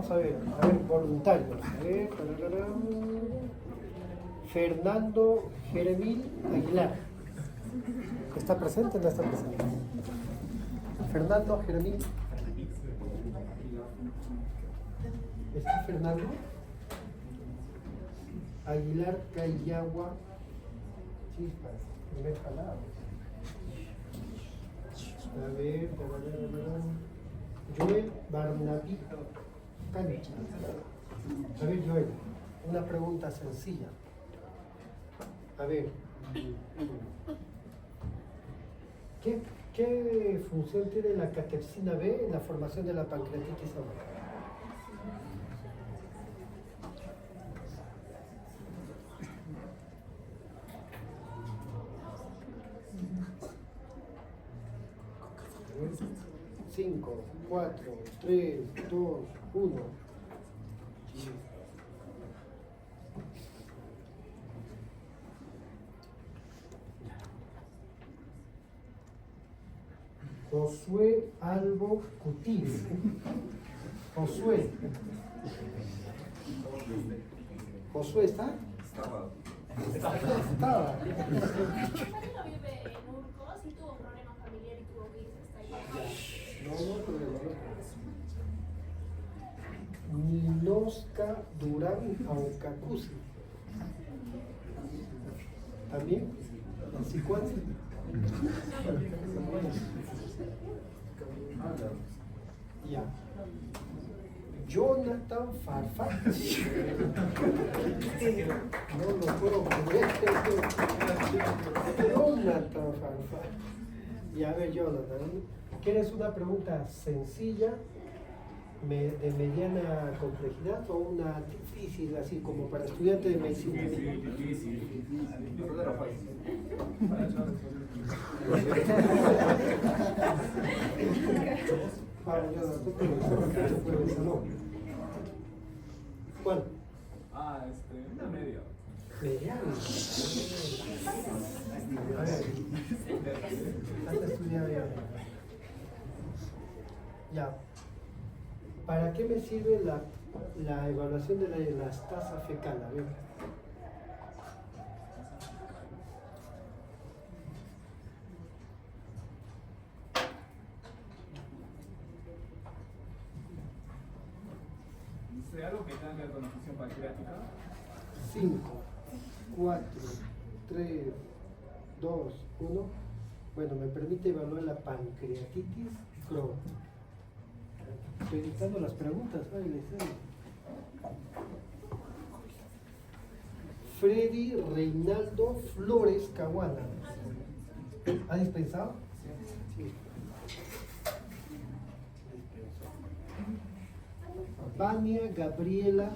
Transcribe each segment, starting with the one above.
Vamos a ver, voluntarios. A ver, tarararán. Fernando Jeremil Aguilar. ¿Está presente o no está presente? Fernando Jeremil. ¿Está Fernando? Aguilar Cayagua. Chispas, primer palabra. A ver, Joel Barnabí Cancha. A ver, Joel, una pregunta sencilla. A ver, ¿qué función tiene la catepsina B en la formación de la pancreatitis aguda? Cinco, 4, 3, 2, 1. Josué Albo Cutil. Josué. ¿Josué está? Estaba. Mi padre no vive en Urcos y tuvo un problema familiar y tuvo que irse hasta allá. No problema. Ninosca Durán Aucacusi. ¿También? ¿Psicuansi? Ya. Jonathan Farfán. No lo puedo creer. Jonathan Farfán. Y a ver, Jonathan, ¿quieres una pregunta sencilla, de mediana complejidad o una difícil, así como para estudiante de medicina? Difícil. ¿Cuál? Una media. Mediana. A ver, has estudiado ya. Ya. ¿Para qué me sirve la evaluación de la elastasa fecal? A ver. ¿Algo que tenga que ver con la función pancreática? 5, 4, 3, 2, 1. Bueno, me permite evaluar la pancreatitis Crohn. Estoy dictando las preguntas, Freddy Reinaldo Flores Caguana. ¿Ha dispensado? Sí. Vania Gabriela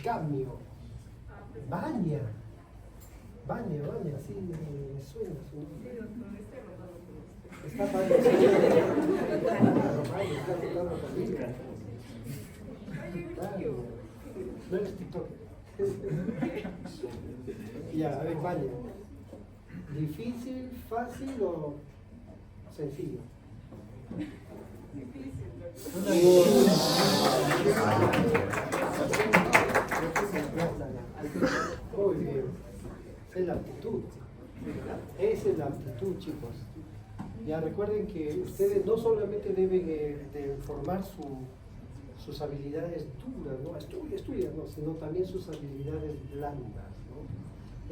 Gamio. Vania, sí, me suena su nombre. Está padre. Está tocando también. No eres TikTok. Ya, a ver, Vania. ¿Difícil, fácil o sencillo? Difícil. Muy bien. Esa es la aptitud. Esa es la aptitud, chicos. Ya recuerden que ustedes no solamente deben de formar sus habilidades duras, ¿no? Estudian, ¿no? Sino también sus habilidades blandas, ¿no?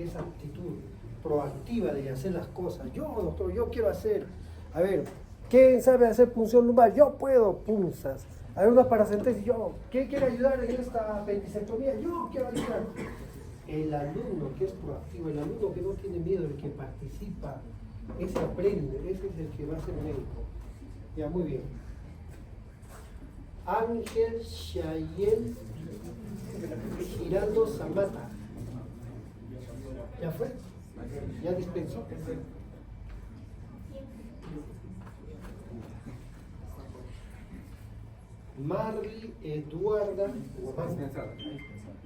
Esa actitud proactiva de hacer las cosas. Yo, doctor, yo quiero hacer. A ver, ¿quién sabe hacer punción lumbar? Yo puedo, punzas. A ver, una paracentesis, yo. ¿Quién quiere ayudar en esta apendicectomía? Yo quiero ayudar. El alumno que es proactivo, el alumno que no tiene miedo, el que participa, ese aprende, ese es el que va a ser médico. Ya, muy bien. Ángel Shayel Giraldo Zamata. ¿Ya fue? ¿Ya dispensó? Marley Eduarda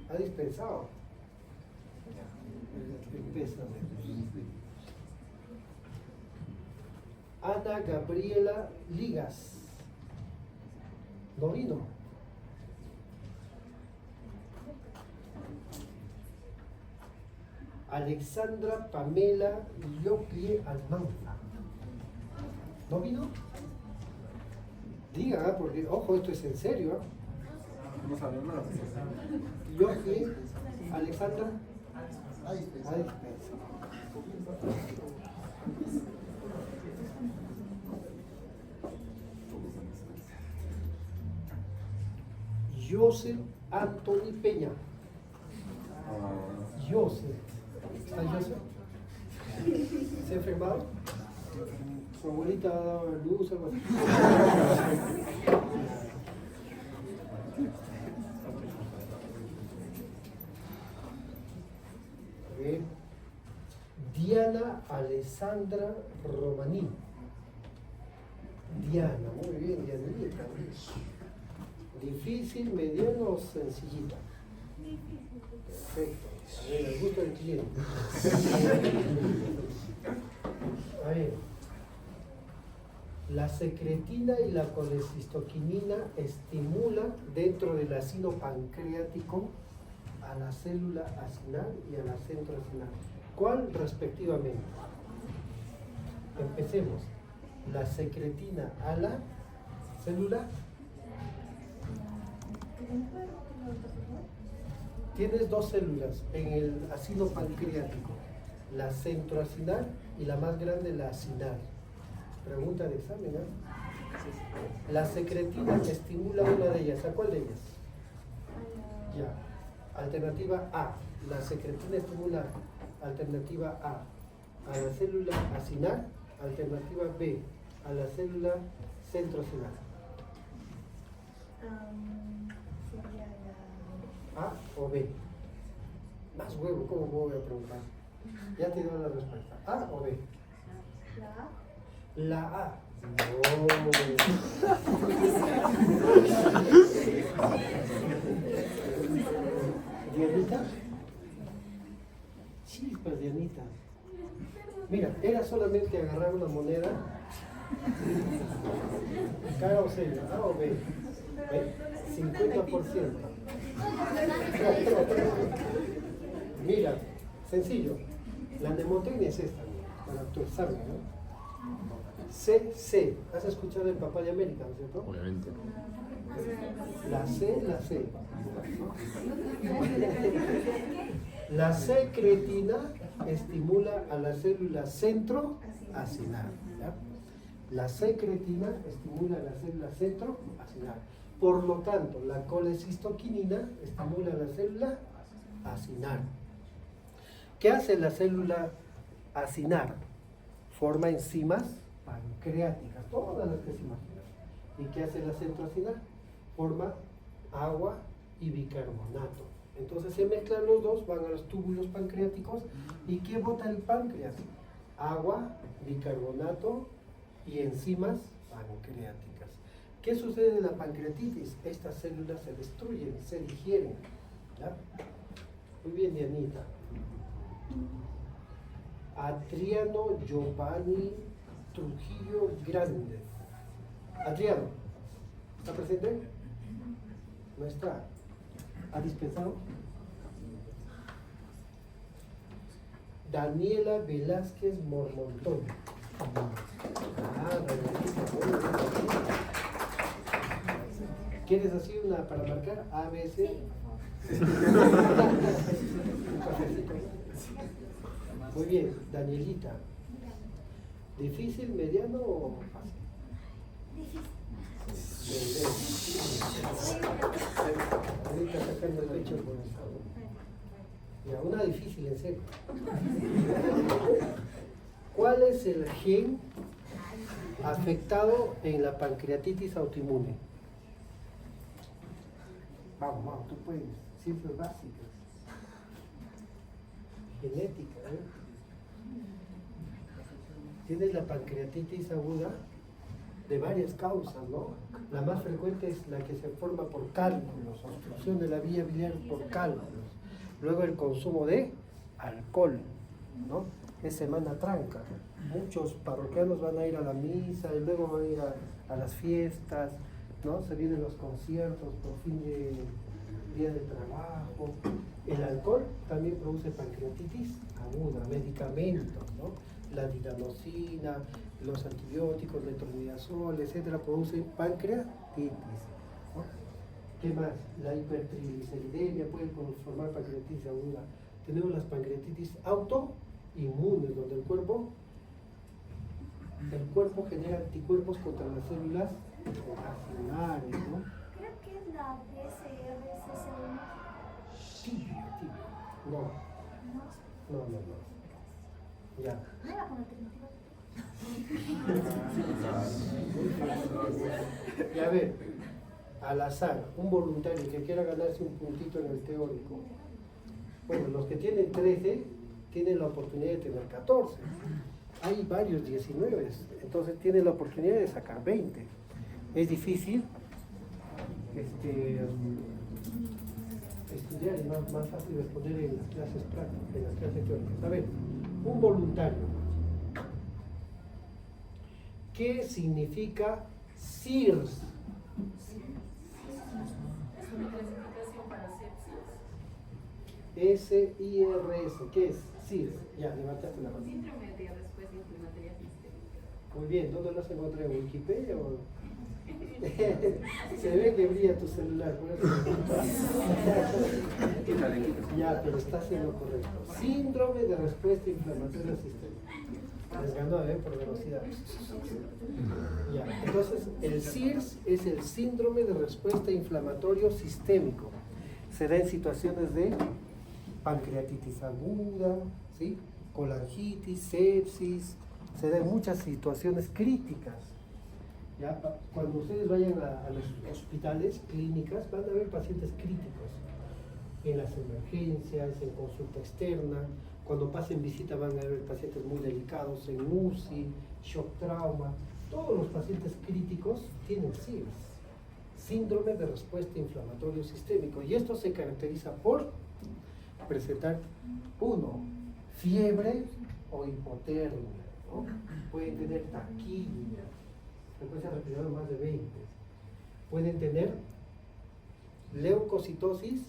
ha dispensado. Ana Gabriela Ligas. Norino. Alexandra Pamela Yoclie Almanza. ¿No vino? Diga, porque, ojo, esto es en serio. No sabemos nada. Yoclie Alexandra. Ahí. Joseph Anthony Peña. Joseph. ¿Está Joseph? ¿Se ha enfermado? ¿Su abuelita ha dado a luz? Algo así. Diana Alessandra Romaní. Diana, muy bien, Dianita. ¿Difícil, mediano o sencillita? Perfecto. A ver, el gusto del cliente. A ver. La secretina y la colecistoquinina estimulan dentro del ácido pancreático a la célula acinal y a la centroacinal. ¿Cuál respectivamente? Empecemos. La secretina a la célula. Tienes dos células en el ácido pancreático, la centroacinal y la más grande, la acinal. Pregunta de examen, ¿eh? La secretina estimula una de ellas. ¿A cuál de ellas? Ya. Alternativa A. La secretina estimula, alternativa A la célula acinal. Alternativa B, a la célula centroacinal. Sería la... ¿A o B? Más huevo, ¿cómo voy a preguntar? Ya te doy la respuesta. ¿A o B? La A. La A. No. ¿Dianita? Chispas, Dianita. Mira, era solamente agarrar una moneda. Cara o célula, A o B. ¿Ve? 50%. Mira, sencillo. La mnemotecnia es esta, para tu examen, ¿no? C. ¿Has escuchado el Papá de América, no es cierto? Obviamente. La C. La secretina estimula a la célula centroacinal. ¿Ya? La secretina estimula a la célula centroacinal. Por lo tanto, la colecistoquinina estimula a la célula acinal. ¿Qué hace la célula acinal? Forma enzimas pancreáticas, todas las que se imaginan. ¿Y qué hace la centroacinal? Forma agua y bicarbonato. Entonces se mezclan los dos, van a los túbulos pancreáticos. ¿Y qué bota el páncreas? Agua, bicarbonato y enzimas pancreáticas. ¿Qué sucede en la pancreatitis? Estas células se destruyen, se digieren. ¿Ya? Muy bien, Dianita. Adriano Giovanni Trujillo Grande. Adriano, ¿está presente? No está. ¿Ha dispensado? Daniela Velázquez Mormontón. ¿Quieres así una para marcar? A, B, C. Muy bien, Danielita. ¿Difícil, mediano o fácil? Ahorita sacando el pecho por eso. Ya, una difícil en serio. ¿Cuál es el gen afectado en la pancreatitis autoinmune? Vamos, tú puedes. Ciencias básicas. Genética, ¿eh? Tienes la pancreatitis aguda de varias causas, ¿no? La más frecuente es la que se forma por cálculos, obstrucción de la vía biliar por cálculos. Luego el consumo de alcohol, ¿no? Es semana tranca. Muchos parroquianos van a ir a la misa y luego van a ir a las fiestas, ¿no? Se vienen los conciertos por fin de día de trabajo. El alcohol también produce pancreatitis aguda, medicamentos, ¿no? La didanosina, los antibióticos, metronidazol, etcétera, producen pancreatitis, ¿no? ¿Qué más? La hipertrigliceridemia puede formar pancreatitis aguda. Tenemos las pancreatitis autoinmunes, donde el cuerpo genera anticuerpos contra las células accionarias, ¿no? Creo que es la BCRCC1. Tibia. No. Ya. ¿No era con alternativa? Y a ver, al azar, un voluntario que quiera ganarse un puntito en el teórico. Bueno, los que tienen 13 tienen la oportunidad de tener 14. Hay varios 19, entonces tienen la oportunidad de sacar 20. Es difícil estudiar, es más fácil responder en las clases prácticas, en las clases teóricas. A ver, un voluntario. ¿Qué significa SIRS? Es una clasificación para sepsis. SIRS, ¿qué es? SIRS. Ya, levantaste la mano. Síndrome de respuesta inflamatoria sistémica. Muy bien, ¿dónde lo has encontrado? ¿En Wikipedia o...? Se ve que brilla tu celular, por eso. Ya, pero estás en lo correcto. Síndrome de respuesta inflamatoria sistémica. Les ganó, por velocidad. Ya, entonces, el SIRS es el síndrome de respuesta inflamatorio sistémico. Se da en situaciones de pancreatitis aguda, ¿sí? Colangitis, sepsis, se da en muchas situaciones críticas. ¿Ya? Cuando ustedes vayan a los hospitales, clínicas, van a ver pacientes críticos en las emergencias, en consulta externa. Cuando pasen visita van a ver pacientes muy delicados en UCI, shock trauma. Todos los pacientes críticos tienen SIRS, síndrome de respuesta inflamatorio sistémico, y esto se caracteriza por presentar, 1, fiebre o hipotermia, ¿no? Pueden tener taquidia, frecuencia respiratoria más de 20, pueden tener leucocitosis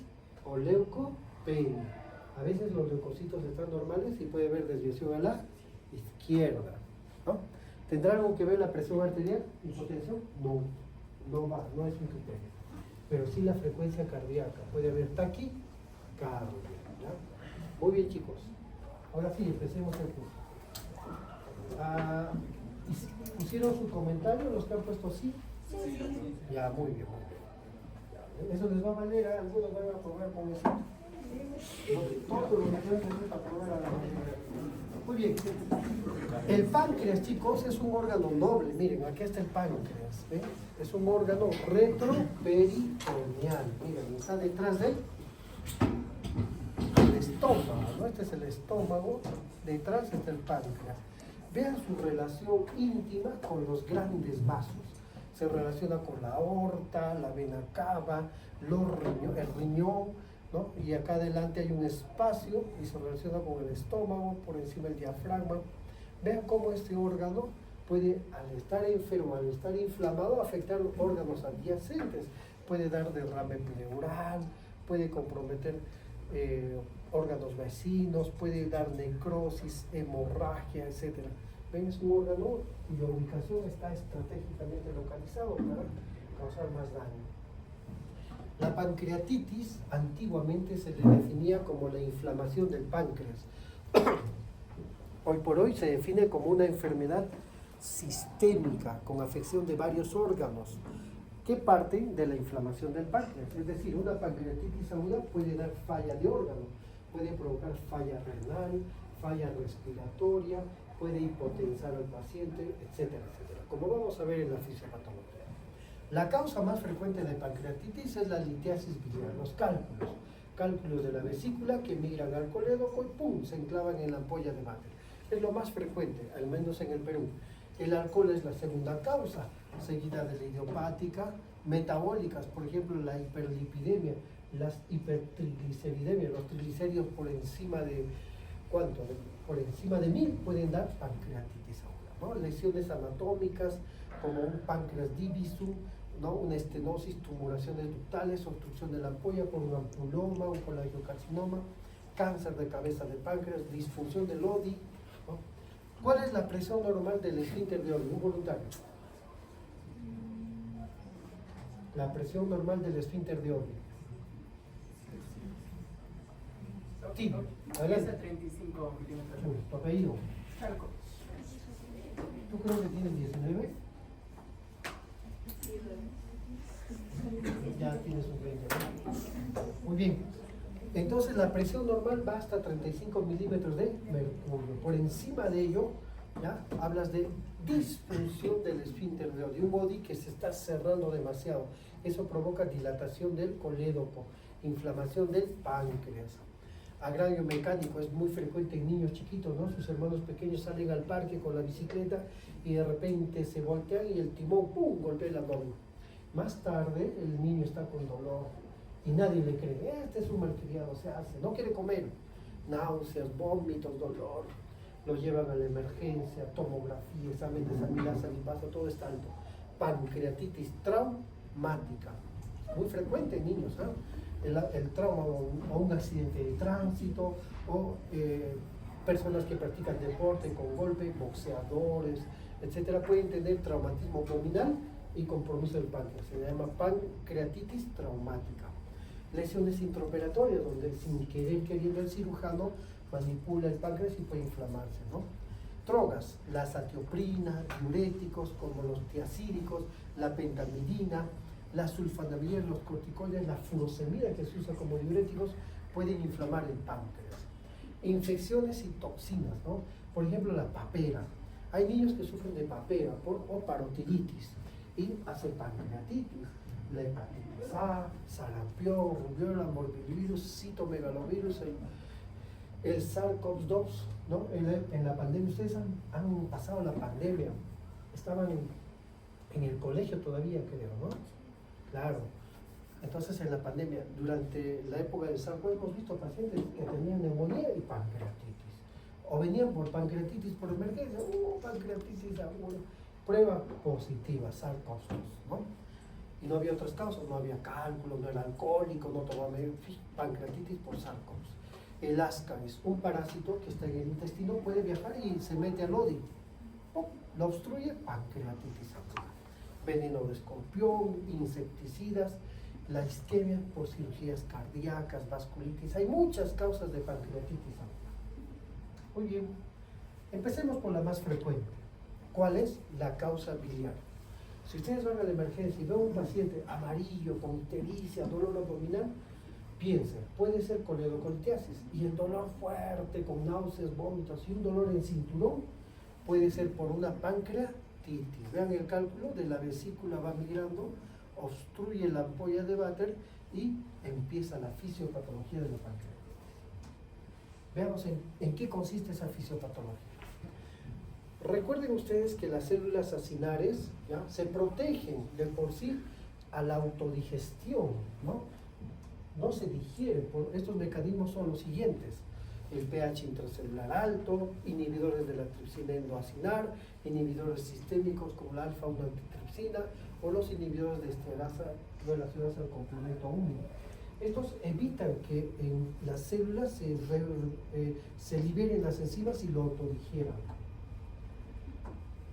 o leucopenia. A veces los leucocitos están normales y puede haber desviación a la izquierda, ¿no? ¿Tendrá algo que ver la presión arterial, hipotensión? No va, no es un criterio. Pero sí la frecuencia cardíaca, puede haber taquicardia, ¿ya? Muy bien, chicos. Ahora sí, empecemos el curso. ¿Pusieron su comentario los que han puesto sí? Sí. Ya, muy bien. Ya, eso les va a valer, algunos van a aprobar con eso. Todo lo que tienen que hacer para aprobar a la mayoría. Muy bien. El páncreas, chicos, es un órgano noble. Miren, aquí está el páncreas. ¿Ven? Es un órgano retroperitoneal. Miren, está detrás del estómago, ¿no? Este es el estómago, detrás está el páncreas. Vean su relación íntima con los grandes vasos. Se relaciona con la aorta, la vena cava, el riñón, ¿no? Y acá adelante hay un espacio y se relaciona con el estómago, por encima del diafragma. Vean cómo este órgano puede, al estar enfermo, al estar inflamado, afectar los órganos adyacentes. Puede dar derrame pleural, puede comprometer órganos vecinos, puede dar necrosis, hemorragia, etc. ¿Ven? Es un órgano cuya ubicación está estratégicamente localizado para causar más daño. La pancreatitis antiguamente se le definía como la inflamación del páncreas. Hoy por hoy se define como una enfermedad sistémica con afección de varios órganos que parten de la inflamación del páncreas. Es decir, una pancreatitis aguda puede dar falla de órgano, puede provocar falla renal, falla respiratoria, puede hipotensar al paciente, etcétera, etcétera, como vamos a ver en la fisiopatología. La causa más frecuente de pancreatitis es la litiasis biliar, los cálculos de la vesícula que migran al colédoco y ¡pum!, se enclavan en la ampolla de Vatel. Es lo más frecuente, al menos en el Perú. El alcohol es la segunda causa, seguida de la idiopática, metabólicas, por ejemplo, la hiperlipidemia, las hipertrigliceridemias, los triglicéridos por encima de, ¿cuánto? Por encima de 1000 pueden dar pancreatitis aguda, ¿no? Lesiones anatómicas como un páncreas divisum, ¿no? Una estenosis, tumoraciones ductales, obstrucción de la ampolla por un ampuloma, un colangiocarcinoma, cáncer de cabeza de páncreas, disfunción del ODI, ¿no? ¿Cuál es la presión normal del esfínter de ODI? Un voluntario. La presión normal del esfínter de ODI. Sí, adelante. 35 milímetros. Tu apellido. Charco. ¿Tú creo que tienes 19? Ya tienes un 20. ¿No? Muy bien. Entonces la presión normal va hasta 35 milímetros de mercurio. Por encima de ello, ¿ya? Hablas de disfunción del esfínter de ODI, un body que se está cerrando demasiado. Eso provoca dilatación del colédoco, inflamación del páncreas. Agravio mecánico es muy frecuente en niños chiquitos, ¿no? Sus hermanos pequeños salen al parque con la bicicleta y de repente se voltean y el timón, ¡pum!, golpea el abdomen. Más tarde el niño está con dolor y nadie le cree. Este es un malcriado, se hace, no quiere comer. Náuseas, vómitos, dolor. Lo llevan a la emergencia, tomografía, examen de amilasa, lipasa, todo está alto. Pancreatitis traumática, muy frecuente en niños, ¿eh? El trauma o un accidente de tránsito o personas que practican deporte con golpe, boxeadores, etcétera, pueden tener traumatismo abdominal y compromiso del páncreas. Se llama pancreatitis traumática. Lesiones intraoperatorias, donde sin querer queriendo el cirujano manipula el páncreas y puede inflamarse, ¿no? Drogas, la azatioprina, diuréticos como los tiazídicos, la pentamidina, la sulfanilamida, los corticoides, la furosemida que se usa como diuréticos pueden inflamar el páncreas. Infecciones y toxinas, ¿no? Por ejemplo, la papera. Hay niños que sufren de papera o parotiditis y hacen pancreatitis. La hepatitis A, sarampión, rubiola, morbillivirus, citomegalovirus, el SARS-CoV-2, ¿no? En la pandemia, ustedes han pasado la pandemia, estaban en el colegio todavía, creo, ¿no? Claro. Entonces, en la pandemia, durante la época del SARS-CoV, hemos visto pacientes que tenían neumonía y pancreatitis. O venían por pancreatitis por emergencia, pancreatitis aguda, prueba positiva, SARS-CoV-2, ¿no? Y no había otras causas, no había cálculo, no era alcohólico, no tomaba pancreatitis por SARS-CoV. El ascaris, un parásito que está en el intestino, puede viajar y se mete al ODI. Lo obstruye, pancreatitis aguda. Veneno de escorpión, insecticidas, la isquemia por cirugías cardíacas, vasculitis. Hay muchas causas de pancreatitis aguda. Muy bien, empecemos por la más frecuente. ¿Cuál es? La causa biliar. Si ustedes van a la emergencia y ven a un paciente amarillo, con ictericia, dolor abdominal, piensen, puede ser coledocolitiasis, y el dolor fuerte, con náuseas, vómitos y un dolor en cinturón, puede ser por una pancreatitis. Vean el cálculo de la vesícula, va migrando, obstruye la ampolla de Vater y empieza la fisiopatología de la pancreatitis. Veamos en qué consiste esa fisiopatología. Recuerden ustedes que las células acinares, ¿ya?, se protegen de por sí a la autodigestión, ¿no? No se digieren. Estos mecanismos son los siguientes: el pH intracelular alto, inhibidores de la tripsina endoacinar, inhibidores sistémicos como la alfa-1 antitripsina o los inhibidores de esterasa relacionados al complemento 1. Estos evitan que en las células se liberen las enzimas y lo autodigieran.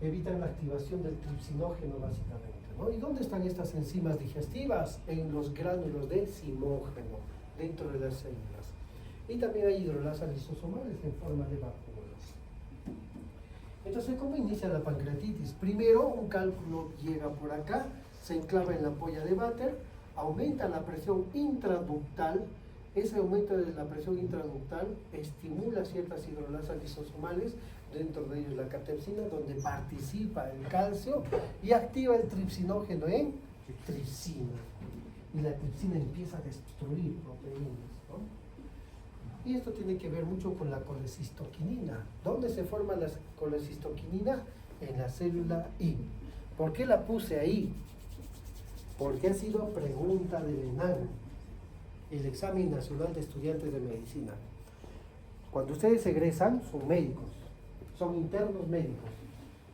Evitan la activación del tripsinógeno, básicamente, ¿no? ¿Y dónde están estas enzimas digestivas? En los gránulos de zimógeno, dentro de las células. Y también hay hidrolasas lisosomales en forma de vacuolas. Entonces, ¿cómo inicia la pancreatitis? Primero, un cálculo llega por acá, se enclava en la ampolla de Vater, aumenta la presión intraductal. Ese aumento de la presión intraductal estimula ciertas hidrolasas lisosomales, dentro de ellos la catepsina, donde participa el calcio y activa el tripsinógeno en tripsina. Y la tripsina empieza a destruir proteínas, ¿no? Y esto tiene que ver mucho con la colecistoquinina. ¿Dónde se forma la colecistoquinina? En la célula I. ¿Por qué la puse ahí? Porque ha sido pregunta del ENAM, el Examen Nacional de Estudiantes de Medicina. Cuando ustedes egresan, son médicos, son internos médicos.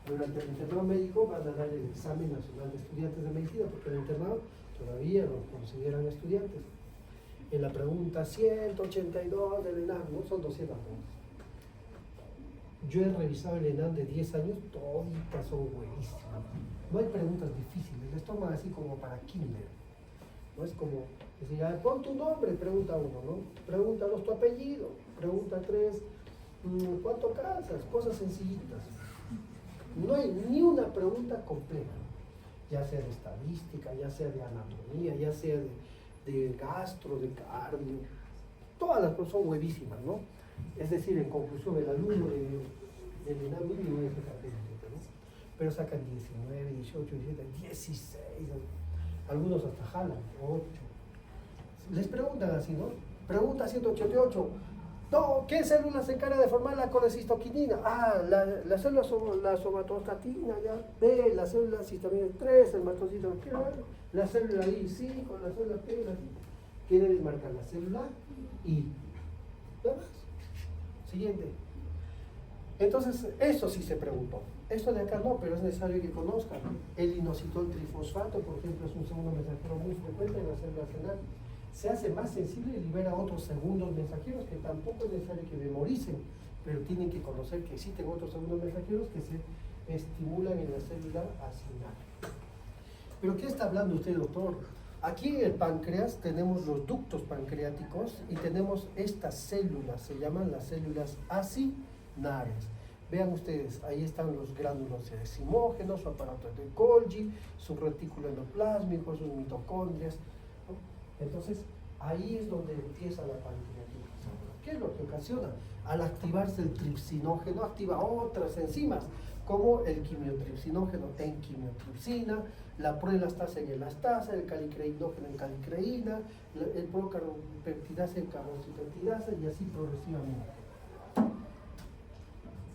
Durante el internado médico van a dar el examen nacional de estudiantes de medicina, porque el internado todavía no consideran estudiantes. En la pregunta 182 del ENAM, no son 200 preguntas. Yo he revisado el ENAM de 10 años, toditas son buenísimas. No hay preguntas difíciles, les toman así como para kinder. No es como decir, pon tu nombre, pregunta uno, ¿no? Pregúntanos tu apellido, pregunta 3, ¿cuánto calzas? Cosas sencillitas. No hay ni una pregunta compleja, ya sea de estadística, ya sea de anatomía, ya sea de gastro, de cardio. Todas las cosas son huevísimas, ¿no? Es decir, en conclusión, el alumno del ENAM mínimo debe sacar 17, ¿no? Pero sacan 19, 18, 17, 16, algunos hasta jalan, 8. Les preguntan así, ¿no? Pregunta 188. No, ¿qué célula se encarga de formar la colecistoquinina? La célula la somatostatina, ya. B, la célula cistatina 3, el mastocito, la célula I5, la célula P, la I. Quiere marcar la célula I. Nada más. Siguiente. Entonces, eso sí se preguntó. Esto de acá no, pero es necesario que conozcan. El inositol trifosfato, por ejemplo, es un segundo mensajero muy frecuente en la célula renal. Se hace más sensible y libera otros segundos mensajeros que tampoco es necesario que memoricen, pero tienen que conocer que existen otros segundos mensajeros que se estimulan en la célula acinal. ¿Pero qué está hablando usted, doctor? Aquí en el páncreas tenemos los ductos pancreáticos y tenemos estas células, se llaman las células acinales. Vean ustedes, ahí están los gránulos decimógenos, su aparato de Golgi, su retículo endoplásmico, sus mitocondrias. Entonces, ahí es donde empieza la pancreatitis. ¿Qué es lo que ocasiona? Al activarse el tripsinógeno, activa otras enzimas, como el quimiotripsinógeno en quimiotripsina, la proelastasa en elastasa, el calicreinógeno en calicreína, el procarbopeptidasa en carboxipeptidasa y así progresivamente.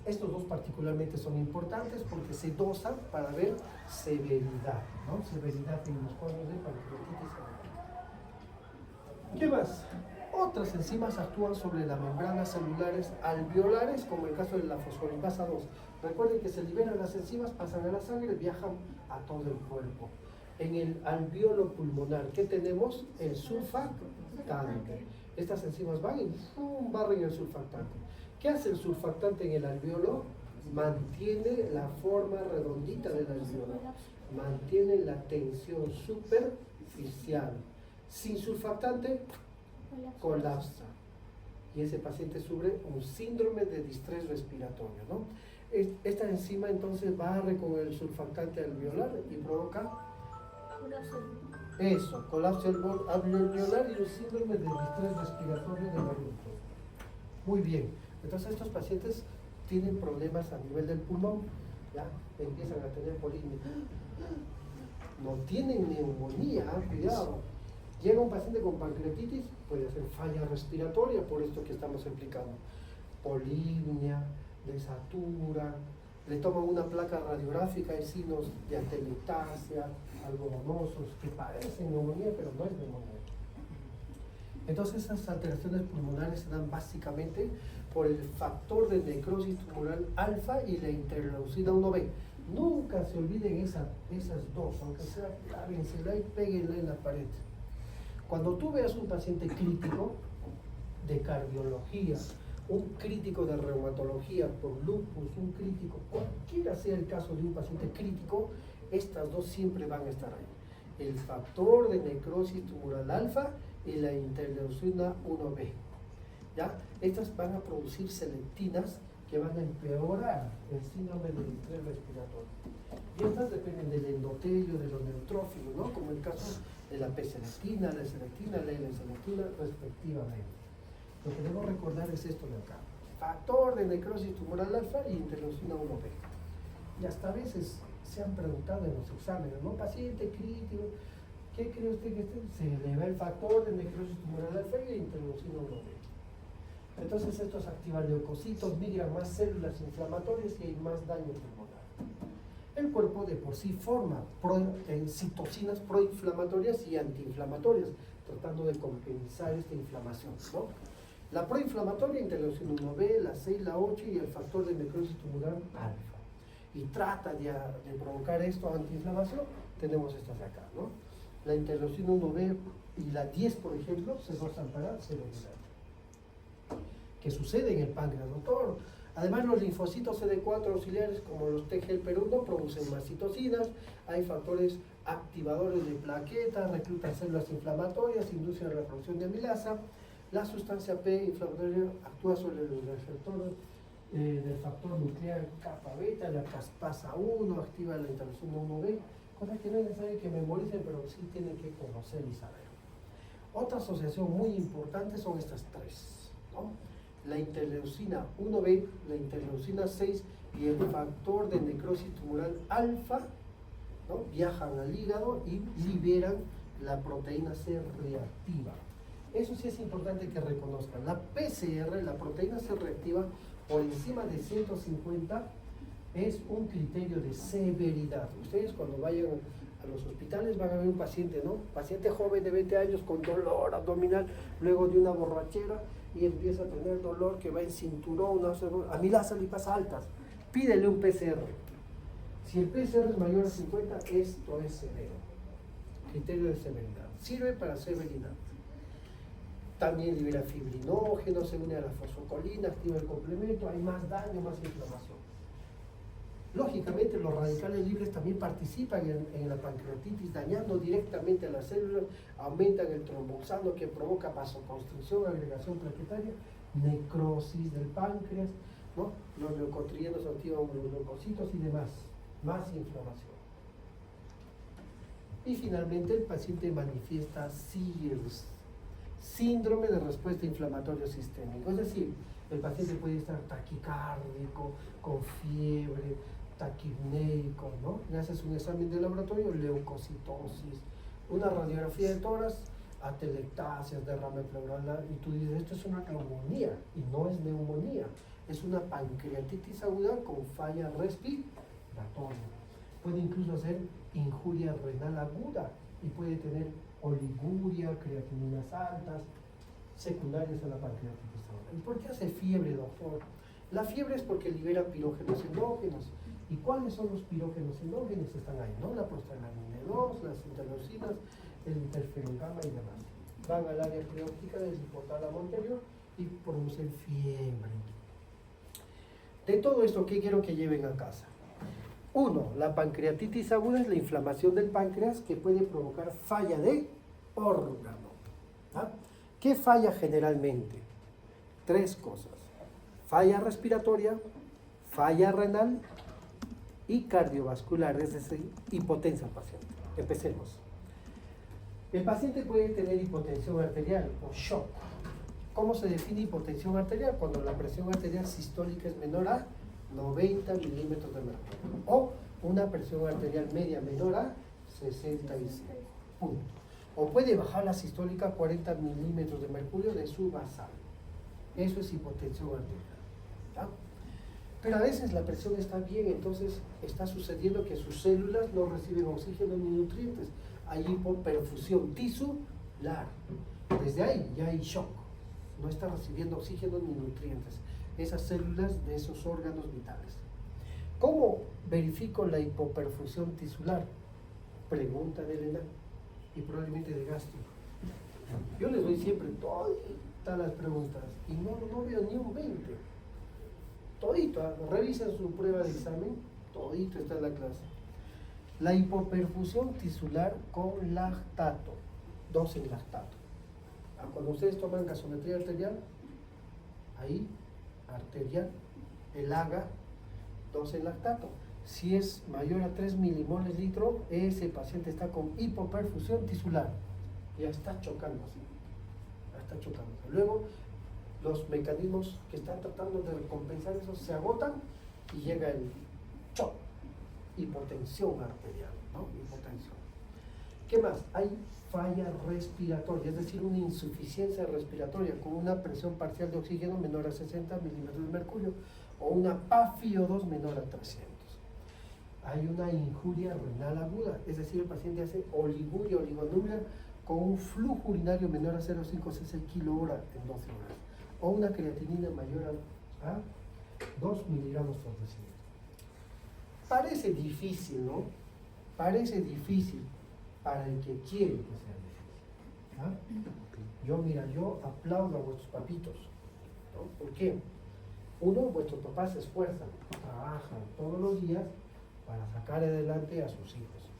Estos dos particularmente son importantes porque se dosan para ver severidad, ¿no? Severidad en los cuadros de pancreatitis. ¿Qué más? Otras enzimas actúan sobre las membranas celulares alveolares, como el caso de la fosfolipasa 2. Recuerden que se liberan las enzimas, pasan a la sangre, viajan a todo el cuerpo. En el alveolo pulmonar, ¿qué tenemos? El surfactante. Estas enzimas van y barren el surfactante. ¿Qué hace el surfactante en el alveolo? Mantiene la forma redondita del alveolo, mantiene la tensión superficial. Sin surfactante, colapsa. Y ese paciente sufre un síndrome de distrés respiratorio, ¿no? Esta enzima entonces barre con el surfactante alveolar y provoca eso, colapso alveolar y un síndrome de distrés respiratorio del adulto. Muy bien. Entonces estos pacientes tienen problemas a nivel del pulmón, ya empiezan a tener polimia. No tienen neumonía, cuidado. Llega un paciente con pancreatitis, puede ser falla respiratoria, por esto que estamos explicando. Polimia, desatura, le toman una placa radiográfica, hay signos de atelectasia, algodonosos, que parecen neumonía, pero no es neumonía. Entonces esas alteraciones pulmonares se dan básicamente por el factor de necrosis tumoral alfa y la interleucina 1B. Nunca se olviden esas dos, aunque sea clávensela y péguenla en la pared. Cuando tú veas un paciente crítico de cardiología, un crítico de reumatología por lupus, un crítico, cualquiera sea el caso de un paciente crítico, estas dos siempre van a estar ahí. El factor de necrosis tumoral alfa y la interleucina 1B. ¿Ya? Estas van a producir selectinas que van a empeorar el síndrome de distrés respiratorio. Y estas dependen del endotelio, de los neutrófilos, ¿no? Como el caso de la P-selectina, la selectina, la L-selectina, respectivamente. Lo que debemos recordar es esto de acá. Factor de necrosis tumoral alfa y interleucina 1B. Y hasta a veces se han preguntado en los exámenes, ¿no? Paciente crítico, ¿qué cree usted que se eleva el factor de necrosis tumoral alfa y la interleucina 1B? Entonces estos activan leucocitos, migran más células inflamatorias y hay más daño pulmonar. El cuerpo de por sí forma citocinas proinflamatorias y antiinflamatorias, tratando de compensar esta inflamación, ¿no? La proinflamatoria, interleucina 1B, la 6, la 8 y el factor de necrosis tumoral alfa. y trata de provocar esto, antiinflamación, tenemos estas de acá, ¿no? La interleucina 1B y la 10, por ejemplo, se rozan para severidad. ¿Qué sucede en el páncreas, doctor? Además, los linfocitos CD4 auxiliares, como los T helper 1, producen más citocinas, hay factores activadores de plaquetas, reclutan células inflamatorias, inducen la producción de amilasa. La sustancia P inflamatoria actúa sobre los receptores del factor nuclear kappa beta, la caspasa 1, activa la interleucina 1B, cosas que no es necesario que memoricen, pero sí tienen que conocer y saber. Otra asociación muy importante son estas tres, ¿no? La interleucina 1B, la interleucina 6 y el factor de necrosis tumoral alfa, ¿no? Viajan al hígado y liberan la proteína C reactiva. Eso sí es importante que reconozcan. La PCR, la proteína C reactiva, por encima de 150 es un criterio de severidad. Ustedes cuando vayan a los hospitales van a ver un paciente, ¿no? Paciente joven de 20 años con dolor abdominal luego de una borrachera y empieza a tener dolor que va en cinturón, amilasa, lipasa altas. Pídele un PCR. Si el PCR es mayor a 50, esto es severo. Criterio de severidad. Sirve para severidad. También libera fibrinógeno, se une a la fosfocolina, activa el complemento, hay más daño, más inflamación. Lógicamente, los radicales libres también participan en la pancreatitis, dañando directamente a las células, aumentan el tromboxano que provoca vasoconstricción, agregación plaquetaria, necrosis del páncreas, ¿no? Los leucotrienos activan los leucocitos y demás, más inflamación. Y finalmente, el paciente manifiesta SIRS, síndrome de respuesta inflamatoria sistémica, es decir, el paciente puede estar taquicárdico, con fiebre, taquipneico, ¿no? Le haces un examen de laboratorio, leucocitosis, una radiografía de tórax, atelectasias, derrame pleural, y tú dices, esto es una neumonía, y no es neumonía, es una pancreatitis aguda con falla respiratoria. Puede incluso ser injuria renal aguda, y puede tener oliguria, creatininas altas, secundarias a la pancreatitis aguda. ¿Y por qué hace fiebre, doctor? La fiebre es porque libera pirógenos endógenos. ¿Y cuáles son los pirógenos endógenos? Están ahí, ¿no? La prostaglandina 2, las interleucinas, el interferón gamma y demás. Van al área preóptica del hipotálamo anterior y producen fiebre. De todo esto, ¿qué quiero que lleven a casa? 1. La pancreatitis aguda es la inflamación del páncreas que puede provocar falla de órgano. ¿Ah? ¿Qué falla generalmente? 3 cosas. Falla respiratoria, falla renal y cardiovascular, es decir, hipotensa al paciente. Empecemos. El paciente puede tener hipotensión arterial o shock. ¿Cómo se define hipotensión arterial? Cuando la presión arterial sistólica es menor a 90 milímetros de mercurio o una presión arterial media menor a 66 puntos. O puede bajar la sistólica a 40 milímetros de mercurio de su basal. Eso es hipotensión arterial. ¿Ya? Pero a veces la presión está bien, entonces está sucediendo que sus células no reciben oxígeno ni nutrientes. Hay hipoperfusión tisular. Desde ahí ya hay shock. No está recibiendo oxígeno ni nutrientes. Esas células de esos órganos vitales. ¿Cómo verifico la hipoperfusión tisular? Pregunta de Elena y probablemente de Gastro. Yo les doy siempre todas las preguntas y no veo ni un 20. Todito, revisen su prueba de examen, todito está en la clase. La hipoperfusión tisular con lactato, 2 en lactato. Cuando ustedes toman gasometría arterial, ahí, arterial, el AGA, 2 en lactato. Si es mayor a 3 milimoles litro, ese paciente está con hipoperfusión tisular. Ya está chocando así. Ya está chocando. Luego, los mecanismos que están tratando de recompensar eso se agotan y llega el shock. Hipotensión arterial, ¿no? Hipotensión. ¿Qué más? Hay falla respiratoria, es decir, una insuficiencia respiratoria con una presión parcial de oxígeno menor a 60 milímetros de mercurio o una PaFiO2 menor a 300. Hay una injuria renal aguda, es decir, el paciente hace oliguria, oligonuria con un flujo urinario menor a 0,5 cc kilo-hora en 12 horas o una creatinina mayor a 2 miligramos por decilitro. Parece difícil, ¿no? Parece difícil para el que quiere que sea difícil. ¿Ah? Yo aplaudo a vuestros papitos, ¿no? ¿Por qué? Uno, vuestros papás se esfuerzan, trabajan todos los días para sacar adelante a sus hijos.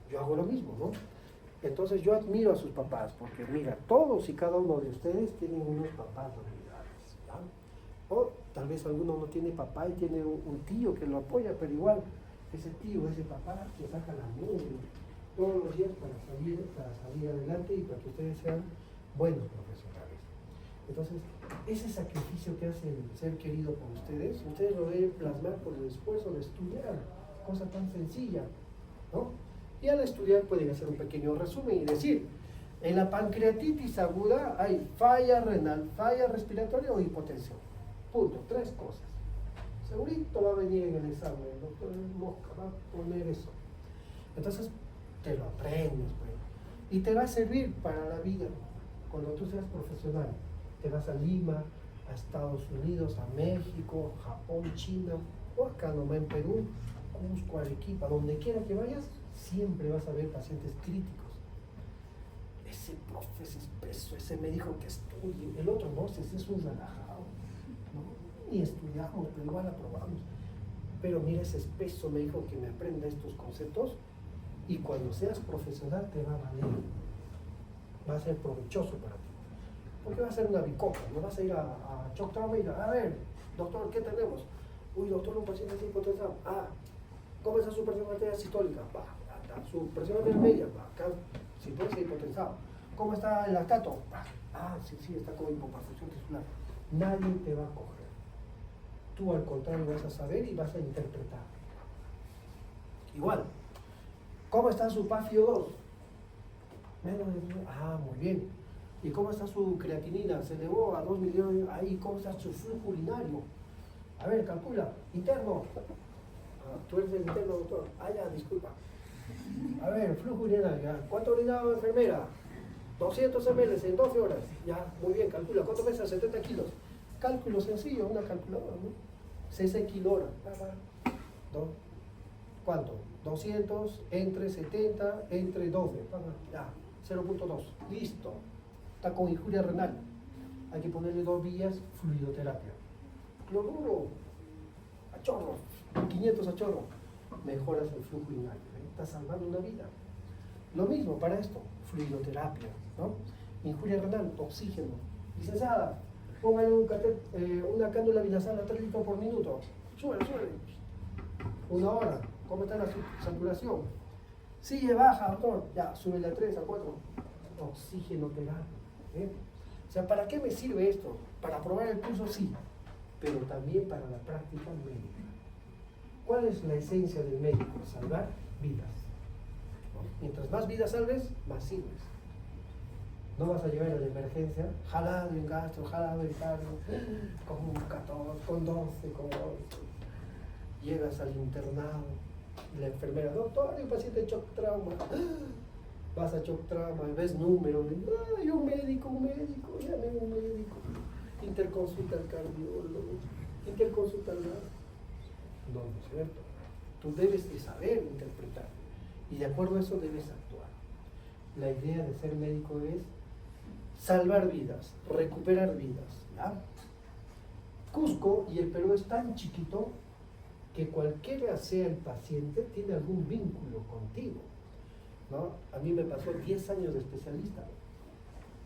Yo hago lo mismo, ¿no? Entonces yo admiro a sus papás, porque mira, todos y cada uno de ustedes tienen unos papás olvidados, ¿no? O tal vez alguno no tiene papá y tiene un tío que lo apoya, pero igual, ese tío, ese papá, que saca la mugre todos los días para salir adelante y para que ustedes sean buenos profesionales. Entonces, ese sacrificio que hace el ser querido por ustedes lo deben plasmar por el esfuerzo de estudiar, cosa tan sencilla, ¿no? Y al estudiar pueden hacer un pequeño resumen y decir, en la pancreatitis aguda hay falla renal, falla respiratoria o hipotensión. Punto, 3 cosas. Segurito va a venir en el examen, el doctor Mosca va a poner eso. Entonces, te lo aprendes, pues. Y te va a servir para la vida. Cuando tú seas profesional, te vas a Lima, a Estados Unidos, a México, Japón, China, o acá nomás en Perú, Cusco, Arequipa, donde quiera que vayas, siempre vas a ver pacientes críticos. Ese profe es espeso, ese me dijo que estudie, el otro no, ese es un relajado, ¿no? Ni estudiamos, pero igual aprobamos. Pero mira, ese espeso me dijo que me aprenda estos conceptos y cuando seas profesional te va a valer, va a ser provechoso para ti. Porque va a ser una bicoca, no vas a ir a Shock Trauma y a ver, doctor, ¿qué tenemos? Uy, doctor, un paciente es hipotensado. ¿Cómo está su presión arterial sistólica? Su presión arterial media, acá, si puede ser hipotensado. ¿Cómo está el lactato? Sí, está con hipoperfusión tisular. Nadie te va a coger. Tú al contrario vas a saber y vas a interpretar. Igual, ¿cómo está su PAFIO2? Menos de 2. Muy bien. ¿Y cómo está su creatinina? Se elevó a 2 millones. ¿Cómo está su flujo urinario? A ver, calcula. Interno. Tú eres el interno, doctor. Ya, disculpa. A ver, flujo urinario. ¿Cuánto orinaba la enfermera? 200 ml en 12 horas. Ya, muy bien, calcula. ¿Cuánto pesa? 70 kilos. Cálculo sencillo, una calculadora, ¿no? 6 kilohoras. ¿Cuánto? 200 entre 70 entre 12. Ya, 0.2. Listo. Está con injuria renal. Hay que ponerle 2 vías, fluidoterapia. Cloruro, a chorro, 500 a chorro. Mejoras el flujo urinario. Estás salvando una vida. Lo mismo para esto, fluidoterapia, ¿no? Injuria renal, oxígeno. Licenciada, póngale una cánula vinasal a 3 litros por minuto. Súbele. 1 hora. ¿Cómo está la saturación? Sigue baja, doctor. Ya, súbele a 3, a 4. Oxigenoterapia. O sea, ¿para qué me sirve esto? Para probar el pulso, sí, pero también para la práctica médica. ¿Cuál es la esencia del médico? Salvar vidas. Mientras más vidas salves, más sirves. No vas a llegar a la emergencia jalado en gastro, jalado en cardio, con 14, con 12, con 11. Llegas al internado y la enfermera, doctor, hay un paciente de shock trauma. Vas a Shock Trauma, ves números, un médico, llame a un médico. Interconsulta al cardiólogo, interconsulta al médico. No es cierto. Tú debes de saber interpretar y de acuerdo a eso debes actuar. La idea de ser médico es salvar vidas, recuperar vidas, ¿ya? Cusco y el Perú es tan chiquito que cualquiera sea el paciente tiene algún vínculo contigo, ¿no? A mí me pasó 10 años de especialista.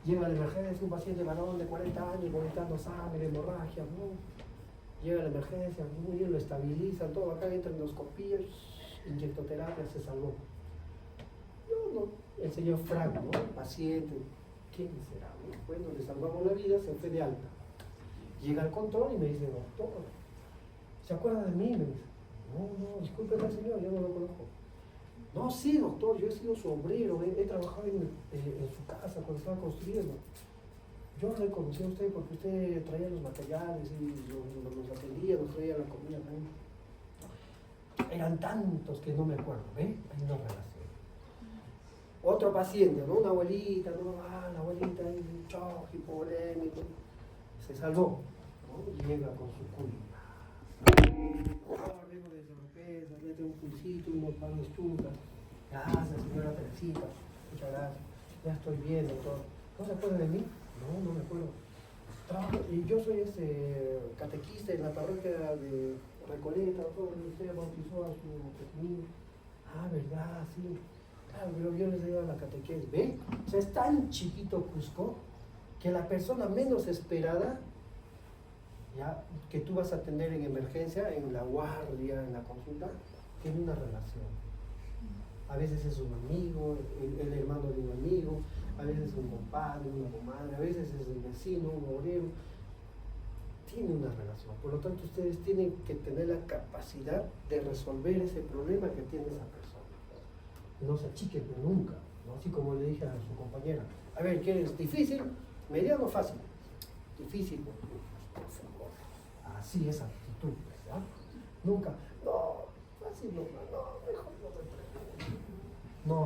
Llega a la emergencia un paciente varón de 40 años vomitando sangre, hemorragia, ¿no? Llega a la emergencia, muy bien, lo estabilizan, todo, acá entra endoscopía, inyectoterapia, se salvó. No, el señor Frank, ¿no? Paciente, ¿quién será? Bueno, le salvamos la vida, se fue de alta. Llega al control y me dice, doctor, ¿se acuerda de mí? Me dice, no, discúlpeme señor, yo no lo conozco. No, sí, doctor, yo he sido su obrero, he trabajado en su casa cuando estaba construyendo. Yo lo reconocí a usted porque usted traía los materiales y nos atendía, nos traía la comida también. Eran tantos que no me acuerdo, ¿ve? Hay una relación. Otro paciente, ¿no? Una abuelita, ¿no? La abuelita, choque, hipovolémico. Se salvó, ¿no? Llega con su culpa. vengo desde Oropesa, ya tengo un pulsito, unos palos chutas. Gracias, señora Teresita, muchas gracias. Ya estoy bien, doctor. ¿No se acuerda de mí? No, no me acuerdo. Y yo soy catequista en la parroquia de Recoleta, todo usted bautizó a su pequeño. Ah, ¿verdad? Sí. Claro, pero yo les digo a la catequesis, ¿ve? O sea, es tan chiquito Cusco que la persona menos esperada, ya, que tú vas a atender en emergencia, en la guardia, en la consulta, tiene una relación. A veces es un amigo, el hermano de un amigo, a veces es un compadre, una comadre, a veces es el vecino, un obrero. Tiene una relación. Por lo tanto, ustedes tienen que tener la capacidad de resolver ese problema que tiene esa persona. No se achiquen nunca, ¿no? Así como le dije a su compañera. A ver, ¿quieres difícil? ¿Mediano o fácil? Difícil, por favor. Así es actitud, ¿verdad? Nunca, no, fácil no, mejor no me pregunto. No,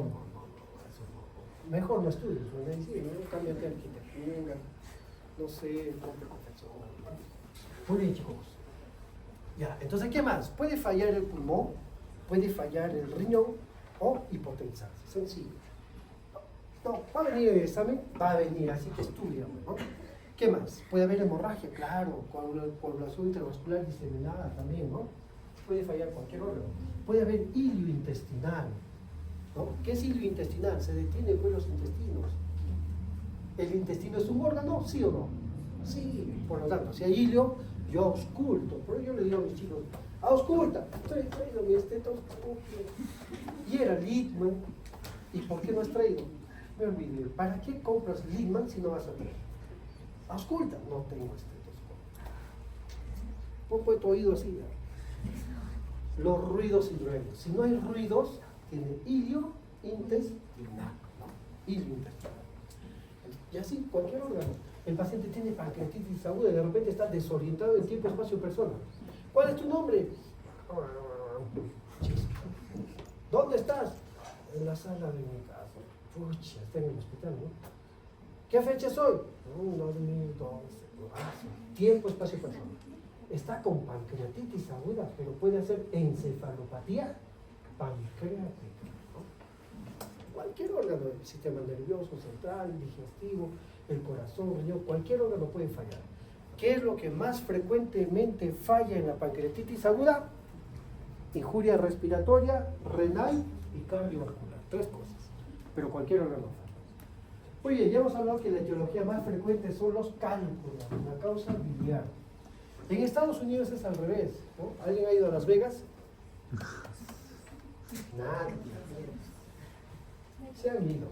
eso no. Mejor no estudies, medicina, ¿no? Cámbiate a arquitectura, no sé, compre confección. Muy bien, chicos. Ya, entonces, ¿qué más? Puede fallar el pulmón, puede fallar el riñón o hipotensión. Sencillo. No, va a venir el examen, va a venir, así que estudia, ¿no? ¿Qué más? Puede haber hemorragia, claro, coagulación intravascular diseminada también, ¿no? Puede fallar cualquier órgano. Puede haber hilio intestinal, ¿no? ¿Qué es hilio intestinal? Se detiene pues los intestinos. ¿El intestino es un órgano? ¿Sí o no? Sí, por lo tanto, si hay hilio, yo ausculto. Por eso yo le digo a mis chicos, ausculta, traigo mi estetoscopio. Y era Littmann. ¿Y por qué no has traído? Me olvidé. ¿Para qué compras Littmann si no vas a traer? Ausculta, no tengo estetoscopio. Pongo tu oído así. Los ruidos y ruidos. Si no hay ruidos, tiene hilio intestinal, ¿no? Hilio intestinal. Y así, cualquier órgano. El paciente tiene pancreatitis aguda y de repente está desorientado en tiempo, espacio, persona. ¿Cuál es tu nombre? ¿Dónde estás? En la sala de mi casa. Pucha, está en el hospital, ¿no? ¿Qué fecha es hoy? 2012. Tiempo, espacio, persona. Está con pancreatitis aguda, pero puede hacer encefalopatía pancreática, ¿no? Cualquier órgano del sistema nervioso central, digestivo, el corazón, riñón, cualquier órgano puede fallar. ¿Qué es lo que más frecuentemente falla en la pancreatitis aguda? Injuria respiratoria, renal y cardiovascular. 3 cosas, pero cualquier órgano falla. Oye, ya hemos hablado que la etiología más frecuente son los cálculos, la causa biliar. En Estados Unidos es al revés, ¿no? ¿Alguien ha ido a Las Vegas? Nadie. Se han ido.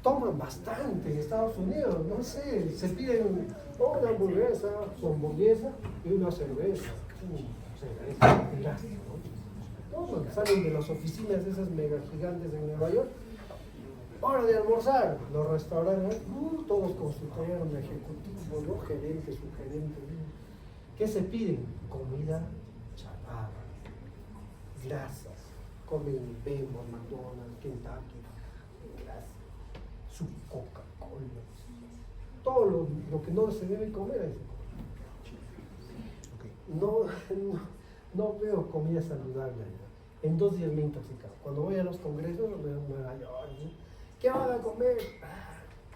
Toman bastante en Estados Unidos, no sé, se piden una hamburguesa, su hamburguesa y una cerveza. Cerveza, gracias, ¿no? Toman, salen de las oficinas de esas mega gigantes en Nueva York. Hora de almorzar, los restaurantes, todos con su terno ejecutivo, ¿no? Gerente, subgerente. ¿Qué se piden? Comida chatarra, grasas, comen Bembo, McDonald's, Kentucky, grasas, su Coca-Cola, todo lo que no se debe comer ahí se come. No veo comida saludable allá. En 2 días me he intoxicado. Cuando voy a los congresos, veo en Nueva York, ¿no? ¿Qué van a comer?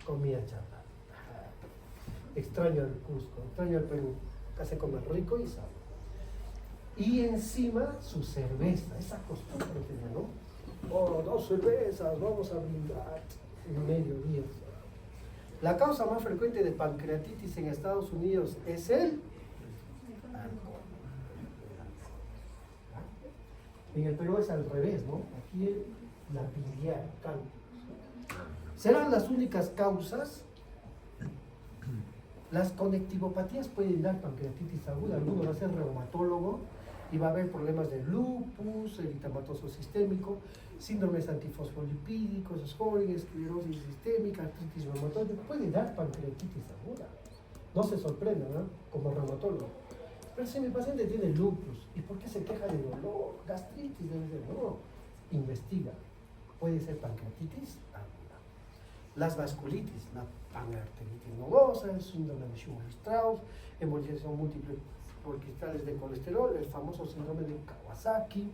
Comida chata. Extraño al Cusco, extraño al Perú. Acá se come rico y sano. Y encima su cerveza, esa costumbre que tiene, ¿no? Oh, 2 cervezas, vamos a brindar en mediodía. La causa más frecuente de pancreatitis en Estados Unidos es el alcohol. En el Perú es al revés, ¿no? Aquí la biliar, cálculo. ¿Serán las únicas causas? Las conectivopatías pueden dar pancreatitis aguda. Alguno va a ser reumatólogo y va a haber problemas de lupus, eritematoso sistémico, síndromes antifosfolipídicos, Sjögren, esclerosis sistémica, artritis reumatoide. Puede dar pancreatitis aguda. No se sorprenda, ¿no? Como reumatólogo. Pero si mi paciente tiene lupus, ¿y por qué se queja de dolor? Gastritis, debe ser. No, investiga. Puede ser pancreatitis aguda. Las vasculitis, la panarteritis nodosa, el síndrome de Sjögren-Strauss, embolización múltiple por cristales de colesterol, el famoso síndrome de Kawasaki,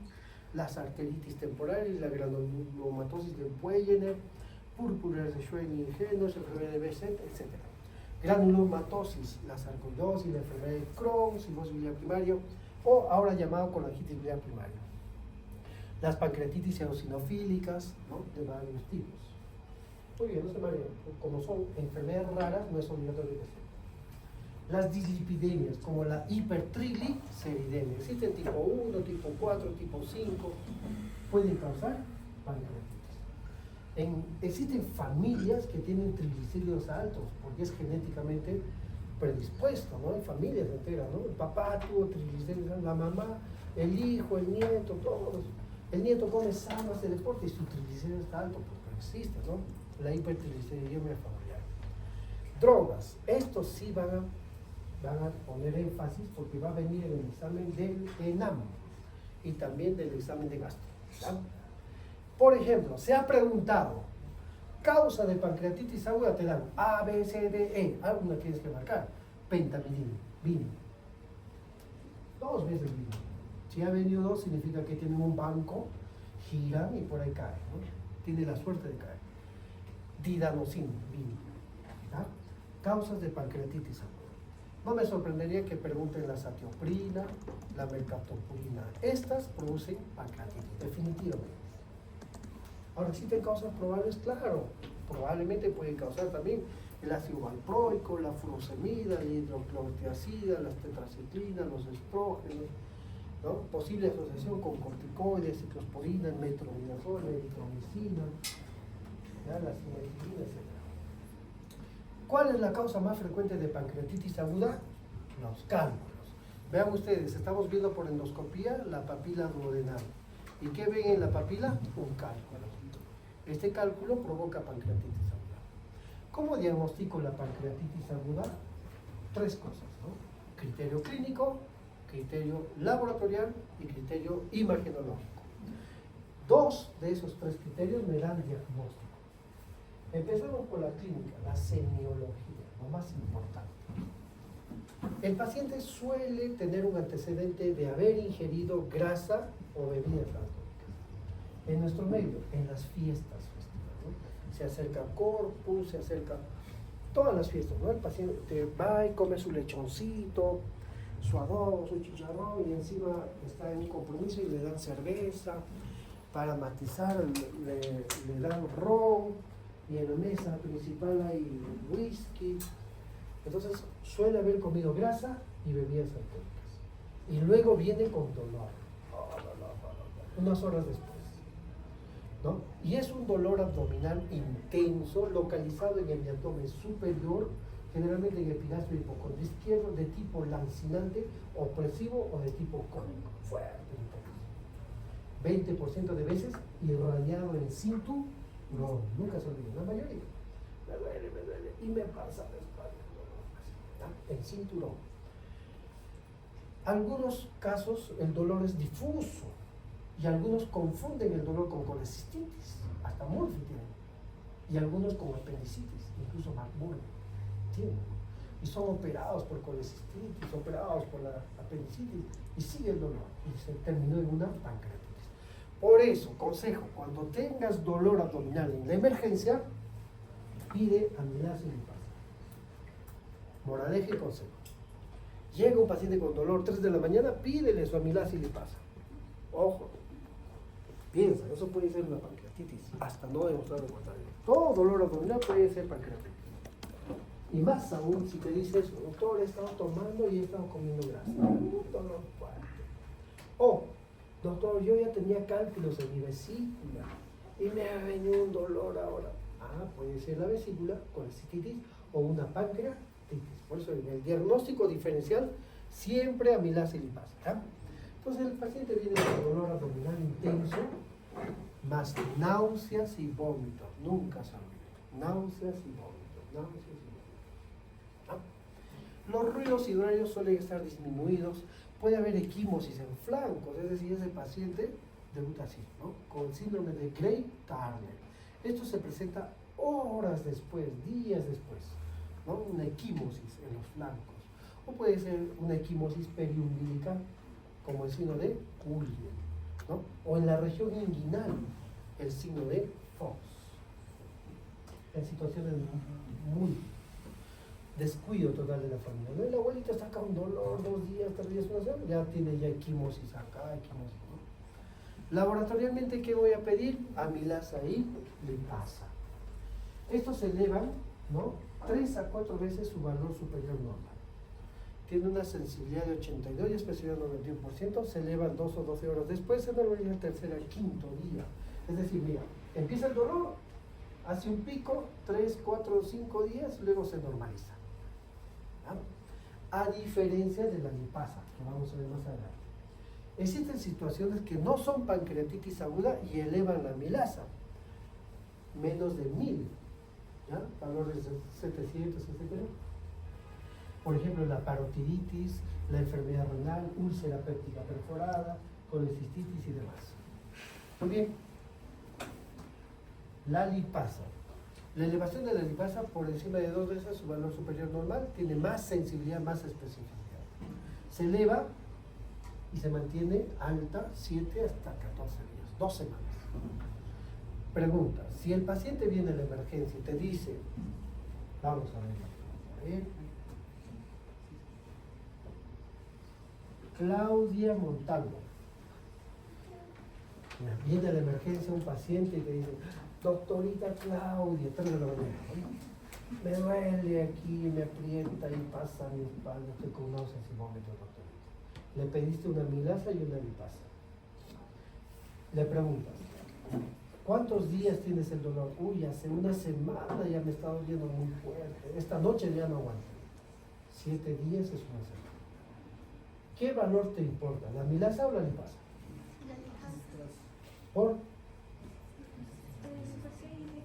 las arteritis temporales, la granulomatosis de Wegener, púrpuras de Schwenning-Ingenuus, enfermedad de Behçet, etc. Granulomatosis, la sarcoidosis, la enfermedad de Crohn, cirrosis biliar primario, o ahora llamado colangitis biliar primaria. Las pancreatitis eosinofílicas, ¿no?, de varios tipos. Muy bien, no se mareen, como son enfermedades raras, no es obligatorio que sea. Las dislipidemias, como la hipertrigliceridemia, existen tipo 1, tipo 4, tipo 5, pueden causar pancreatitis. Existen familias que tienen triglicéridos altos, porque es genéticamente predispuesto, ¿no? Hay familias enteras, ¿no? El papá tuvo triglicéridos, la mamá, el hijo, el nieto, todos. El nieto come sano, hace deporte y su triglicéridos está alto, porque existe, ¿no? La hipertrigliceridemia familiar. Drogas, estos sí van a poner énfasis porque va a venir en el examen del ENAM y también del examen de gastro, ¿verdad? Por ejemplo, se ha preguntado, causa de pancreatitis aguda, te dan A, B, C, D, E, alguna tienes que marcar, pentamidina, vino, 2 veces vino. Si ha venido 2 significa que tienen un banco, giran y por ahí cae, ¿no? Tiene la suerte de caer. Didanosina, vino, ¿verdad? Causas de pancreatitis aguda. No me sorprendería que pregunten la satioprina, la mercaptopurina. Estas producen pancreatitis, definitivamente. Ahora, ¿existen causas probables? Claro, probablemente pueden causar también el ácido valproico, la furosemida, la hidroclorotiazida, las tetraciclinas, los estrógenos, ¿no? Posible asociación con corticoides, ciclosporina, metronidazol, eritromicina, la cimeticina, etc. ¿Cuál es la causa más frecuente de pancreatitis aguda? Los cálculos. Vean ustedes, estamos viendo por endoscopía la papila duodenal. ¿Y qué ven en la papila? Un cálculo. Este cálculo provoca pancreatitis aguda. ¿Cómo diagnostico la pancreatitis aguda? 3 cosas, ¿no? Criterio clínico, criterio laboratorial y criterio imagenológico. 2 de esos 3 criterios me dan diagnóstico. Empezamos por la clínica, la semiología, lo más importante. El paciente suele tener un antecedente de haber ingerido grasa o bebidas alcohólicas. En nuestro medio, en las fiestas festivas, ¿no? Se acerca Corpus, se acerca todas las fiestas, ¿no? El paciente va y come su lechoncito, su adobo, su chicharrón, y encima está en un compromiso y le dan cerveza para matizar, le dan ron, y en la mesa principal hay whisky. Entonces suele haber comido grasa y bebidas alcohólicas. Y luego viene con dolor, unas horas después, ¿no? Y es un dolor abdominal intenso, localizado en el abdomen superior, generalmente en el epigastrio hipocondrio izquierdo, de tipo lancinante, opresivo o de tipo crónico, fuerte, intenso. 20% de veces irradiado en cinturón, nunca se olvida, la mayoría. Me duele, y me pasa la espalda, ¿no? En cinturón. Algunos casos el dolor es difuso y algunos confunden el dolor con colecistitis, hasta Murphy tiene, y algunos con apendicitis, incluso McMurray tiene, y son operados por colecistitis, operados por la apendicitis y sigue el dolor y se terminó en una pancreatitis. Por eso, consejo, cuando tengas dolor abdominal en la emergencia, pide amilasa y lipasa. Moraleja y consejo. Llega un paciente con dolor 3 de la mañana, pídele su amilasa y lipasa. Ojo, piensa, eso puede ser una pancreatitis, hasta no demostrar lo contrario. Todo dolor abdominal puede ser pancreatitis. Y más aún si te dices, doctor, he estado tomando y he estado comiendo grasa. Un dolor fuerte. O, doctor, yo ya tenía cálculos en mi vesícula y me ha venido un dolor ahora. Puede ser la vesícula, colecistitis o una pancreatitis. Por eso en el diagnóstico diferencial siempre amilasa y lipasa, ¿ya? Entonces el paciente viene con dolor abdominal intenso, más náuseas y vómitos. Nunca se olvide. Náuseas y vómitos, náuseas y vómitos, ¿ya? Los ruidos hidrarios suelen estar disminuidos. Puede haber equimosis en flancos, es decir, ese paciente debuta así, ¿no? Con el síndrome de Gray-Turner. Esto se presenta horas después, días después, ¿no? Una equimosis en los flancos. o puede ser una equimosis periumbilical, como el signo de Cullier, ¿no? O en la región inguinal, el signo de Fox. En situaciones muy descuido total de la familia, ¿no? El abuelito está acá un dolor, 2 días, 3 días, una semana, ya tiene ya equimosis acá, equimosis, ¿no? Laboratorialmente, ¿qué voy a pedir? Amilasa y lipasa. Estos se elevan, ¿no? 3 a 4 veces su valor superior normal. Tiene una sensibilidad de 82 y especificidad de 91%, se elevan 2 o 12 horas después, se normaliza el tercer al quinto día. Es decir, mira, empieza el dolor, hace un pico, 3, 4, 5 días, luego se normaliza. ¿Ah? A diferencia de la lipasa, que vamos a ver más adelante. Existen situaciones que no son pancreatitis aguda y elevan la amilasa, menos de 1000, ¿ya? Valores de 700, etc. Por ejemplo, la parotiditis, la enfermedad renal, úlcera péptica perforada, colecistitis y demás. Muy bien. La lipasa. La elevación de la lipasa por encima de 2 veces su valor superior normal tiene más sensibilidad, más especificidad. Se eleva y se mantiene alta 7 hasta 14 días, 2 semanas. Pregunta, si el paciente viene a la emergencia y te dice, vamos a ver, Claudia Montalvo, viene a la emergencia un paciente y te dice, doctorita Claudia, 3 de la mañana, ¿no? Me duele aquí, me aprieta y pasa mi espalda, estoy con náuseas y vómitos, doctorita. Le pediste una amilasa y una lipasa. Le preguntas, ¿cuántos días tienes el dolor? Uy, hace una semana ya me está doliendo muy fuerte, esta noche ya no aguanto. 7 días es una semana. ¿Qué valor te importa, la amilasa o la lipasa? La lipasa. ¿Por?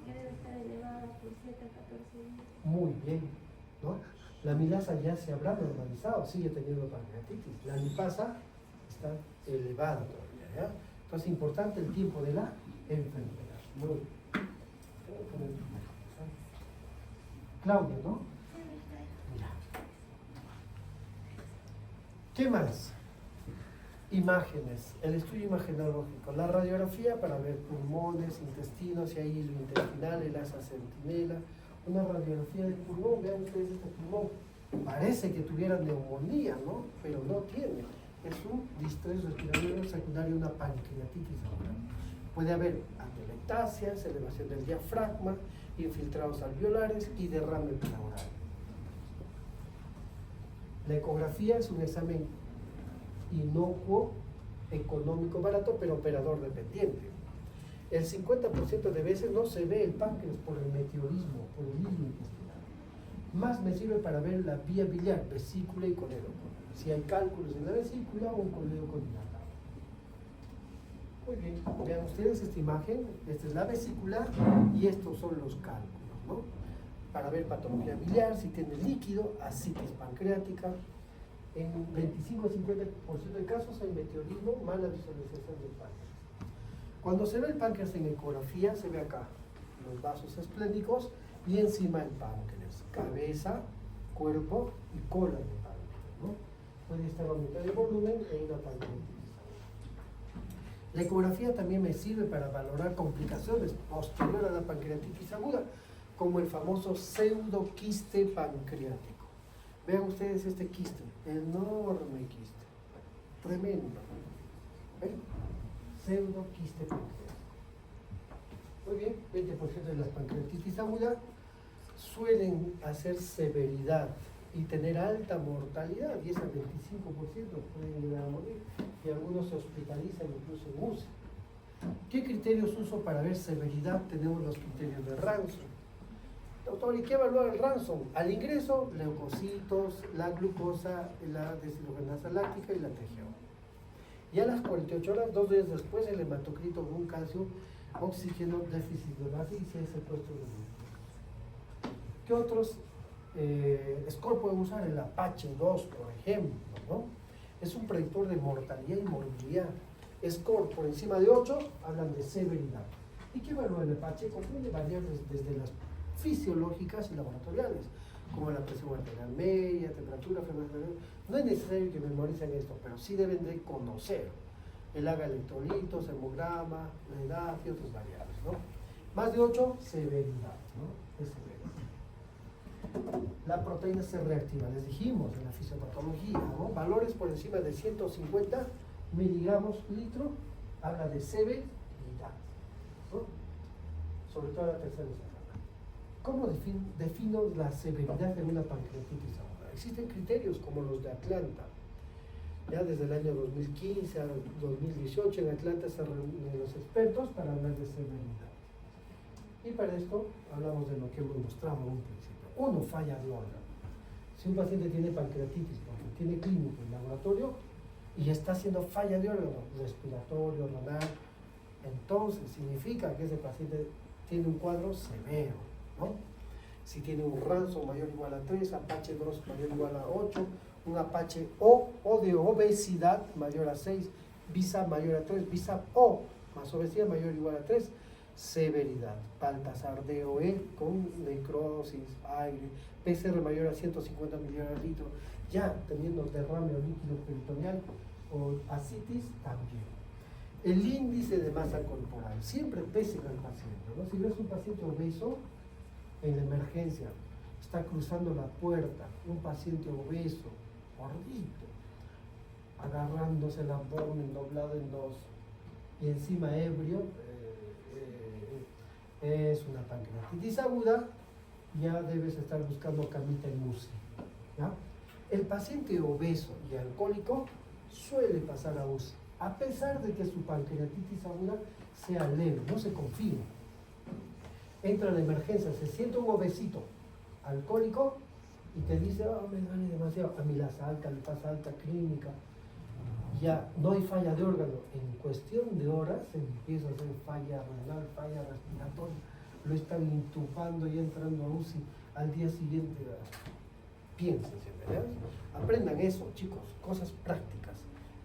Que debe estar elevada por 7 a 14 días. Muy bien, ¿no? La amilasa ya se habrá normalizado, sigue teniendo pancreatitis. La lipasa está elevada todavía, ¿ya? Entonces, importante el tiempo de la enfermedad. Muy bien. Claudia, ¿no? Ya. ¿Qué más? Imágenes, el estudio imagenológico, la radiografía para ver pulmones, intestinos, si hay hilo intestinal, el asa sentinela, una radiografía del pulmón, vean ustedes este pulmón, parece que tuviera neumonía, ¿no? Pero no tiene, es un distrés respiratorio secundario, una pancreatitis aguda. Puede haber atelectasias, elevación del diafragma, infiltrados alveolares y derrame pleural. La ecografía es un examen inocuo, económico, barato, pero operador dependiente. El 50% de veces no se ve el páncreas por el meteorismo, por el hilo intestinal. Más me sirve para ver la vía biliar, vesícula y colédoco. Si hay cálculos en la vesícula o un colédoco dilatado. Muy bien, vean ustedes esta imagen, esta es la vesícula y estos son los cálculos, ¿no? Para ver patología biliar, si tiene líquido, ascitis pancreática. En 25 a 50% de casos hay meteorismo, mala visualización del páncreas. Cuando se ve el páncreas en ecografía, se ve acá los vasos esplénicos y encima el páncreas, cabeza, cuerpo y cola del páncreas, ¿no? Puede estar aumentando el volumen en una pancreatitis. La ecografía también me sirve para valorar complicaciones posteriores a la pancreatitis aguda, como el famoso pseudoquiste pancreático. Vean ustedes este quiste, enorme quiste, tremendo. ¿Ven? Pseudoquiste pancreático. Muy bien, 20% de las pancreatitis agudas suelen hacer severidad y tener alta mortalidad, 10 al 25% pueden llegar a morir, y algunos se hospitalizan incluso en UCI. ¿Qué criterios uso para ver severidad? Tenemos los criterios de Ransom. Doctor, ¿y qué evalúa el Ransom? Al ingreso, leucocitos, la glucosa, la deshidrogenasa láctica y la TGO. Y a las 48 horas, 2 días después, el hematocrito con calcio, oxígeno, déficit de base y si hay secuestro de glúcidos. ¿Qué otros score pueden usar? El Apache 2, por ejemplo, ¿no? Es un predictor de mortalidad y morbilidad. Score por encima de 8 hablan de severidad. ¿Y qué evalúa el Apache? Comprende variables desde las fisiológicas y laboratoriales, como la presión arterial media, temperatura, frecuencia. No es necesario que memoricen esto, pero sí deben de conocer el haga electrolitos, hemograma, la edad y otras variables, ¿no? Más de 8, severidad, ¿no? Es severidad. La proteína se reactiva, les dijimos en la fisiopatología, ¿no? Valores por encima de 150 miligramos litro, habla de severidad, ¿no? Sobre todo la tercera semana. ¿Cómo defino la severidad de una pancreatitis aguda? Existen criterios como los de Atlanta. Ya desde el año 2015 al 2018 en Atlanta se reúnen los expertos para hablar de severidad. Y para esto hablamos de lo que hemos mostrado en un principio. Uno, falla de órgano. Si un paciente tiene pancreatitis porque tiene clínico en laboratorio y está haciendo falla de órgano respiratorio, renal, entonces significa que ese paciente tiene un cuadro severo, ¿no? Si tiene un ranzo mayor o igual a 3, Apache grosso mayor o igual a 8, un Apache O de obesidad mayor a 6, VISA mayor a 3, VISA O más obesidad mayor o igual a 3, severidad. Baltasar DOE con necrosis, aire, PCR mayor a 150 millones de litros, ya teniendo derrame o líquido peritoneal o ascitis también. El índice de masa corporal, siempre pesen al paciente, ¿no? Si ves un paciente obeso en la emergencia, está cruzando la puerta, un paciente obeso, gordito, agarrándose el abdomen doblado en dos y encima ebrio, es una pancreatitis aguda, ya debes estar buscando camita en UCI, ¿ya? El paciente obeso y alcohólico suele pasar a UCI, a pesar de que su pancreatitis aguda sea leve, no se confía. Entra a la emergencia, se siente un obesito alcohólico y te dice, oh, me duele demasiado, amilasa alta, lipasa alta, clínica, ya no hay falla de órgano, en cuestión de horas empieza a hacer falla renal, falla respiratoria, lo están intubando y entrando a UCI al día siguiente. Piensen, ¿verdad? Aprendan eso, chicos, cosas prácticas.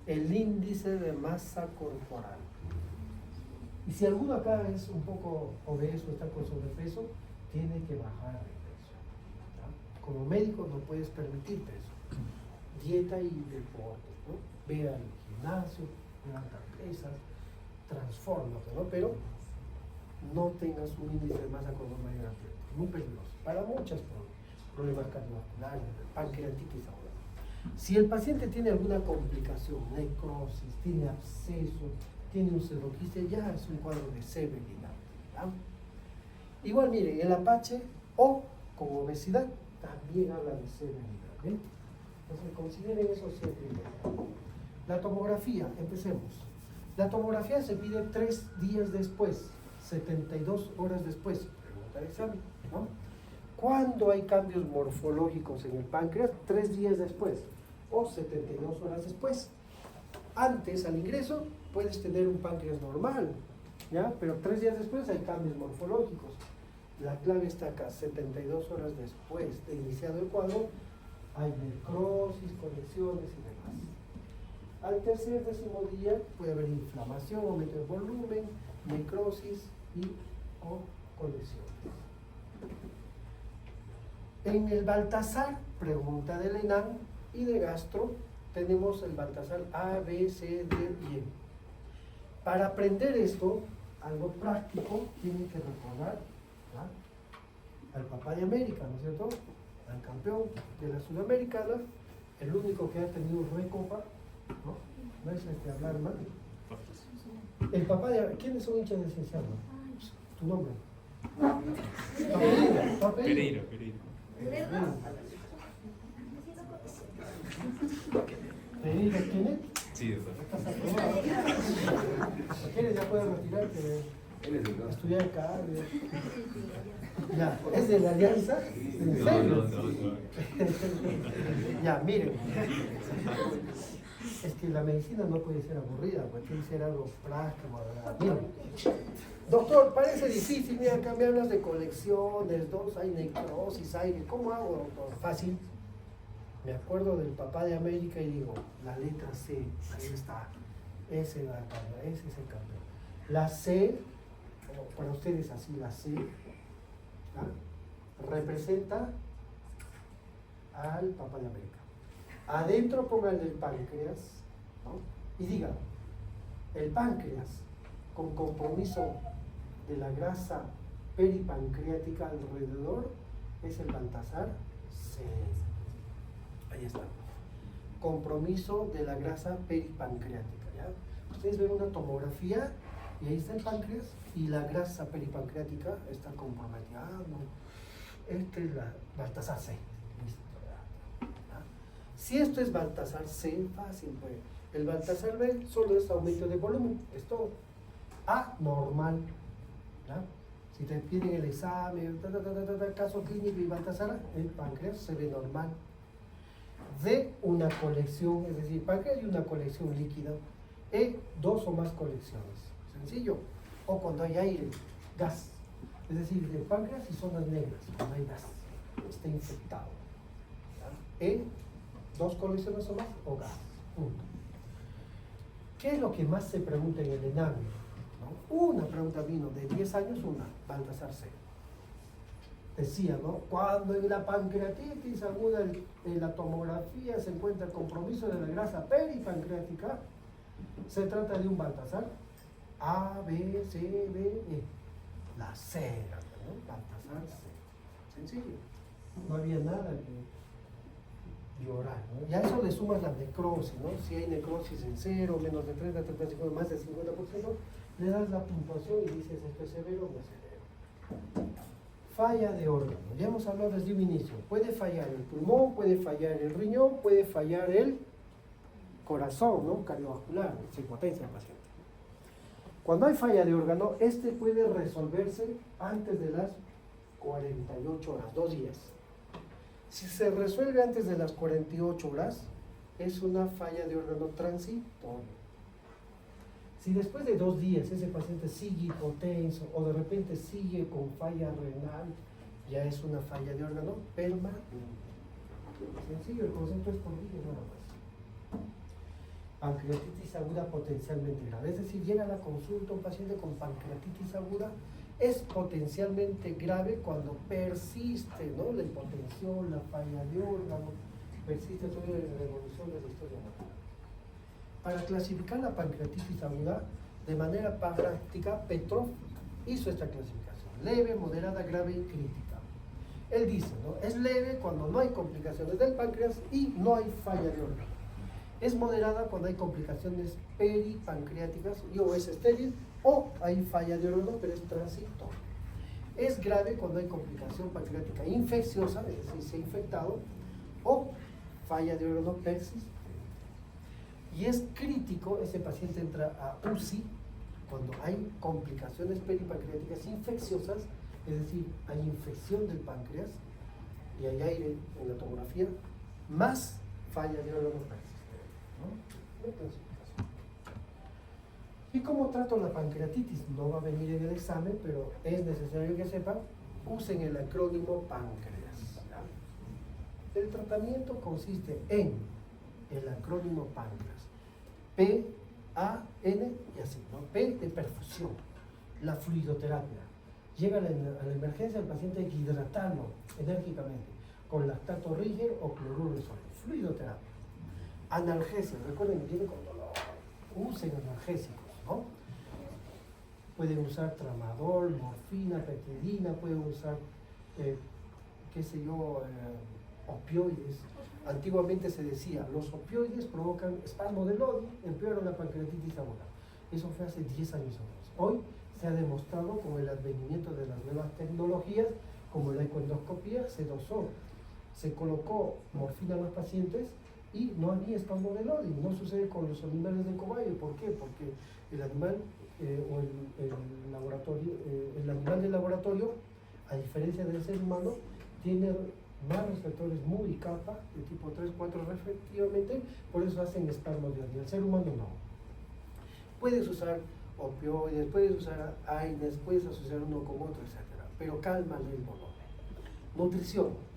El índice de masa corporal. Y si alguno acá es un poco obeso, está con sobrepeso, tiene que bajar de peso, ¿ya? Como médico no puedes permitirte eso. Dieta y deporte, ¿no? Ve al gimnasio, levanta pesas, transfórmate, ¿no? Pero no tengas un índice de masa corporal mayor a 30. Muy peligroso. Para muchos problemas cardiovasculares, pancreatitis aguda. Si el paciente tiene alguna complicación, necrosis, tiene absceso, tiene un pseudoquiste, ya es un cuadro de severidad, ¿ya? Igual miren, el Apache O con obesidad también habla de severidad, ¿bien? Entonces consideren esos 7 ideas. La tomografía, empecemos. La tomografía se pide 3 días después, 72 horas después, pregunta de examen, ¿no? ¿Cuándo hay cambios morfológicos en el páncreas? 3 días después o 72 horas después. Antes, al ingreso, puedes tener un páncreas normal, ¿ya? Pero 3 días después hay cambios morfológicos. La clave está acá, 72 horas después de iniciado el cuadro, hay necrosis, conexiones y demás. Al tercer 10.º día puede haber inflamación, aumento de volumen, necrosis y o conexiones. En el Baltasar, pregunta de Lenan y de Gastro, tenemos el Baltasar A, B, C, D y E. Para aprender esto, algo práctico, tienen que recordar, ¿ya?, al papá de América, ¿no es cierto? Al campeón de la Sudamericana, el único que ha tenido recopa, ¿no? No es hablar mal. El papá de... ¿Quiénes son hinchas de Cienciano? ¿Tu nombre? Pereira. ¿Pereira quién es? Sí, eso. Si quieres ya puedes retirarte, estudiar acá. Ya, ¿es de la Alianza? ¿En serio? No. Ya, miren. Es que la medicina no puede ser aburrida, pues tiene que ser algo práctico, ¿verdad? Miren. Doctor, parece difícil, mira, acá me hablas de colecciones, hay necrosis, aire, ¿cómo hago, doctor? Fácil. Me acuerdo del papá de América y digo, la letra C, ahí está, ese es el campeón. La C, para ustedes así, la C, ¿ah?, representa al Papa de América. Adentro póngale el páncreas, ¿no? Y diga, el páncreas con compromiso de la grasa peripancreática alrededor es el Baltasar C. Ahí está. Compromiso de la grasa peripancreática, ¿ya? Ustedes ven una tomografía y ahí está el páncreas y la grasa peripancreática está comprometida. Ah, no. Esta es la Baltasar C. Listo, ¿ya? Si esto es Baltasar C, fácil, pues. El Baltasar B solo es aumento de volumen, es todo. A, normal, ¿ya? Si te piden el examen, caso clínico y Baltasar, el páncreas se ve normal. D, una colección, es decir, páncreas y una colección líquida. E, dos o más colecciones. Sencillo. O cuando hay aire, gas. Es decir, de páncreas y zonas negras, cuando hay gas, está infectado. ¿Ya? E, dos colecciones o más, o gas. Punto. ¿Qué es lo que más se pregunta en el ENAM? ¿No? Una pregunta vino de 10 años, una, Baltasar C. Decía, ¿no? Cuando en la pancreatitis aguda, en la tomografía se encuentra el compromiso de la grasa peripancreática, se trata de un Baltasar A, B, C, D, E. La C, ¿no? Baltasar C. Sencillo. No había nada que llorar, ¿no? Y a eso le sumas la necrosis, ¿no? Si hay necrosis en 0, menos de 30, 35, más del 50%, le das la puntuación y dices esto es severo o no es severo. Falla de órgano. Ya hemos hablado desde un inicio. Puede fallar el pulmón, puede fallar el riñón, puede fallar el corazón, ¿no? Cardiovascular, se hipotensa el paciente. Cuando hay falla de órgano, este puede resolverse antes de las 48 horas, 2 días. Si se resuelve antes de las 48 horas, es una falla de órgano transitoria. Si después de 2 días ese paciente sigue hipotenso o de repente sigue con falla renal, ya es una falla de órgano permanente. Sencillo, el concepto es por vídeo nada más. Pancreatitis aguda potencialmente grave. Es decir, llega a la consulta un paciente con pancreatitis aguda, es potencialmente grave cuando persiste, ¿no? La hipotensión, la falla de órgano, persiste toda la evolución de la historia natural. Para clasificar la pancreatitis aguda de manera práctica, Petrov hizo esta clasificación: leve, moderada, grave y crítica. Él dice, ¿no? Es leve cuando no hay complicaciones del páncreas y no hay falla de órgano. Es moderada cuando hay complicaciones peripancreáticas y o es estéril o hay falla de órgano, pero es transitoria. Es grave cuando hay complicación pancreática infecciosa, es decir, se ha infectado, o falla de órgano persistente. Y es crítico, ese paciente entra a UCI cuando hay complicaciones peripancreáticas infecciosas, es decir, hay infección del páncreas y hay aire en la tomografía, más falla de órgano persistente, ¿no? Una clasificación. ¿Y cómo trato la pancreatitis? No va a venir en el examen, pero es necesario que sepan, usen el acrónimo páncreas, ¿ya? El tratamiento consiste en el acrónimo páncreas. P, A, N y así, ¿no? P de perfusión, la fluidoterapia. Llega a la emergencia, el paciente hay que hidratarlo enérgicamente con lactato rígido o cloruro de sodio. Fluidoterapia. Analgesia, recuerden que tiene con dolor, usen analgésicos, ¿no? Pueden usar tramadol, morfina, petidina, pueden usar, qué sé yo, opioides. Antiguamente se decía, los opioides provocan espasmo del odio, empeoran la pancreatitis aguda. Eso fue hace 10 años atrás. Hoy se ha demostrado con el advenimiento de las nuevas tecnologías, como la ecoendoscopía, se dosó, se colocó morfina a los pacientes y no había espasmo del odio. No sucede con los animales de cobayo. ¿Por qué? Porque el animal el laboratorio, el animal del laboratorio, a diferencia del ser humano, tiene más receptores muy kappa, de tipo 3, 4 respectivamente, por eso hacen espasmos de odio. El ser humano no. Puedes usar opioides, puedes usar AINES, puedes asociar uno con otro, etc. Pero cálmale el volumen. Nutrición.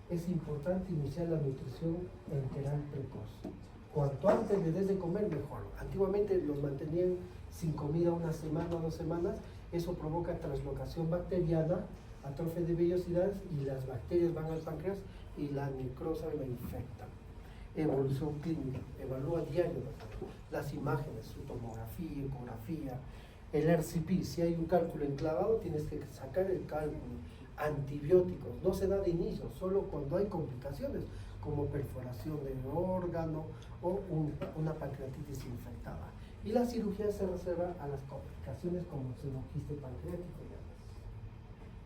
Es importante iniciar la nutrición enteral precoz. Cuanto antes le des de comer, mejor. Antiguamente los mantenían sin comida una semana o 2 semanas. Eso provoca translocación bacteriana atrofia de vellosidades y las bacterias van al páncreas y la necrosa la infectan. Evolución clínica, evalúa diario las imágenes, su tomografía, ecografía, el RCP. Si hay un cálculo enclavado, tienes que sacar el cálculo. Antibióticos, no se da de inicio, solo cuando hay complicaciones, como perforación del órgano o una pancreatitis infectada. Y la cirugía se reserva a las complicaciones como xenoquiste pancreático y demás.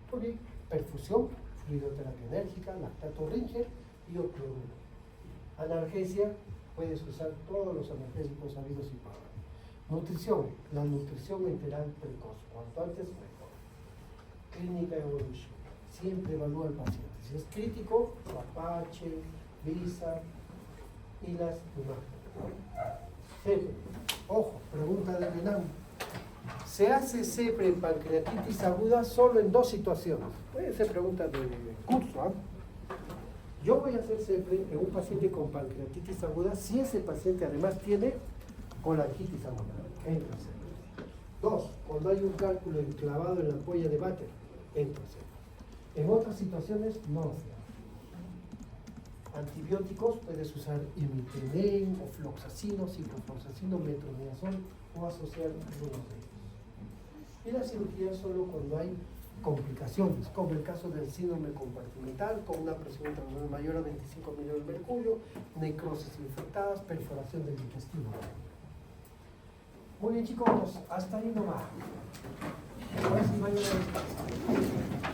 Porque perfusión, fluidoterapia enérgica, lactato Ringer y ocloruro. Analgesia, puedes usar todos los analgésicos habidos y por haber. Nutrición, la nutrición enteral precoz, cuanto antes mejor. Clínica evolution, siempre evalúa al paciente. Si es crítico, Apache, Visa y las imágenes. CEPRE, ojo, pregunta del ENAM. Se hace CEPRE en pancreatitis aguda solo en 2 situaciones. Puede ser pregunta de curso, ¿ah? Yo voy a hacer CEPRE en un paciente con pancreatitis aguda si ese paciente además tiene colangitis aguda. Entra CEPRE. 2. Cuando hay un cálculo enclavado en la ampolla de Bater. Entra CEPRE. En otras situaciones no se hace. Antibióticos, puedes usar imipenem, ofloxacino, ciprofloxacino, metronidazol o asociar algunos de ellos. Y la cirugía solo cuando hay complicaciones, como el caso del síndrome compartimental, con una presión intratumoral mayor a 25 millones de mercurio, necrosis infectadas, perforación del intestino. Muy bien, chicos, hasta ahí nomás. Ahora sí, mañana.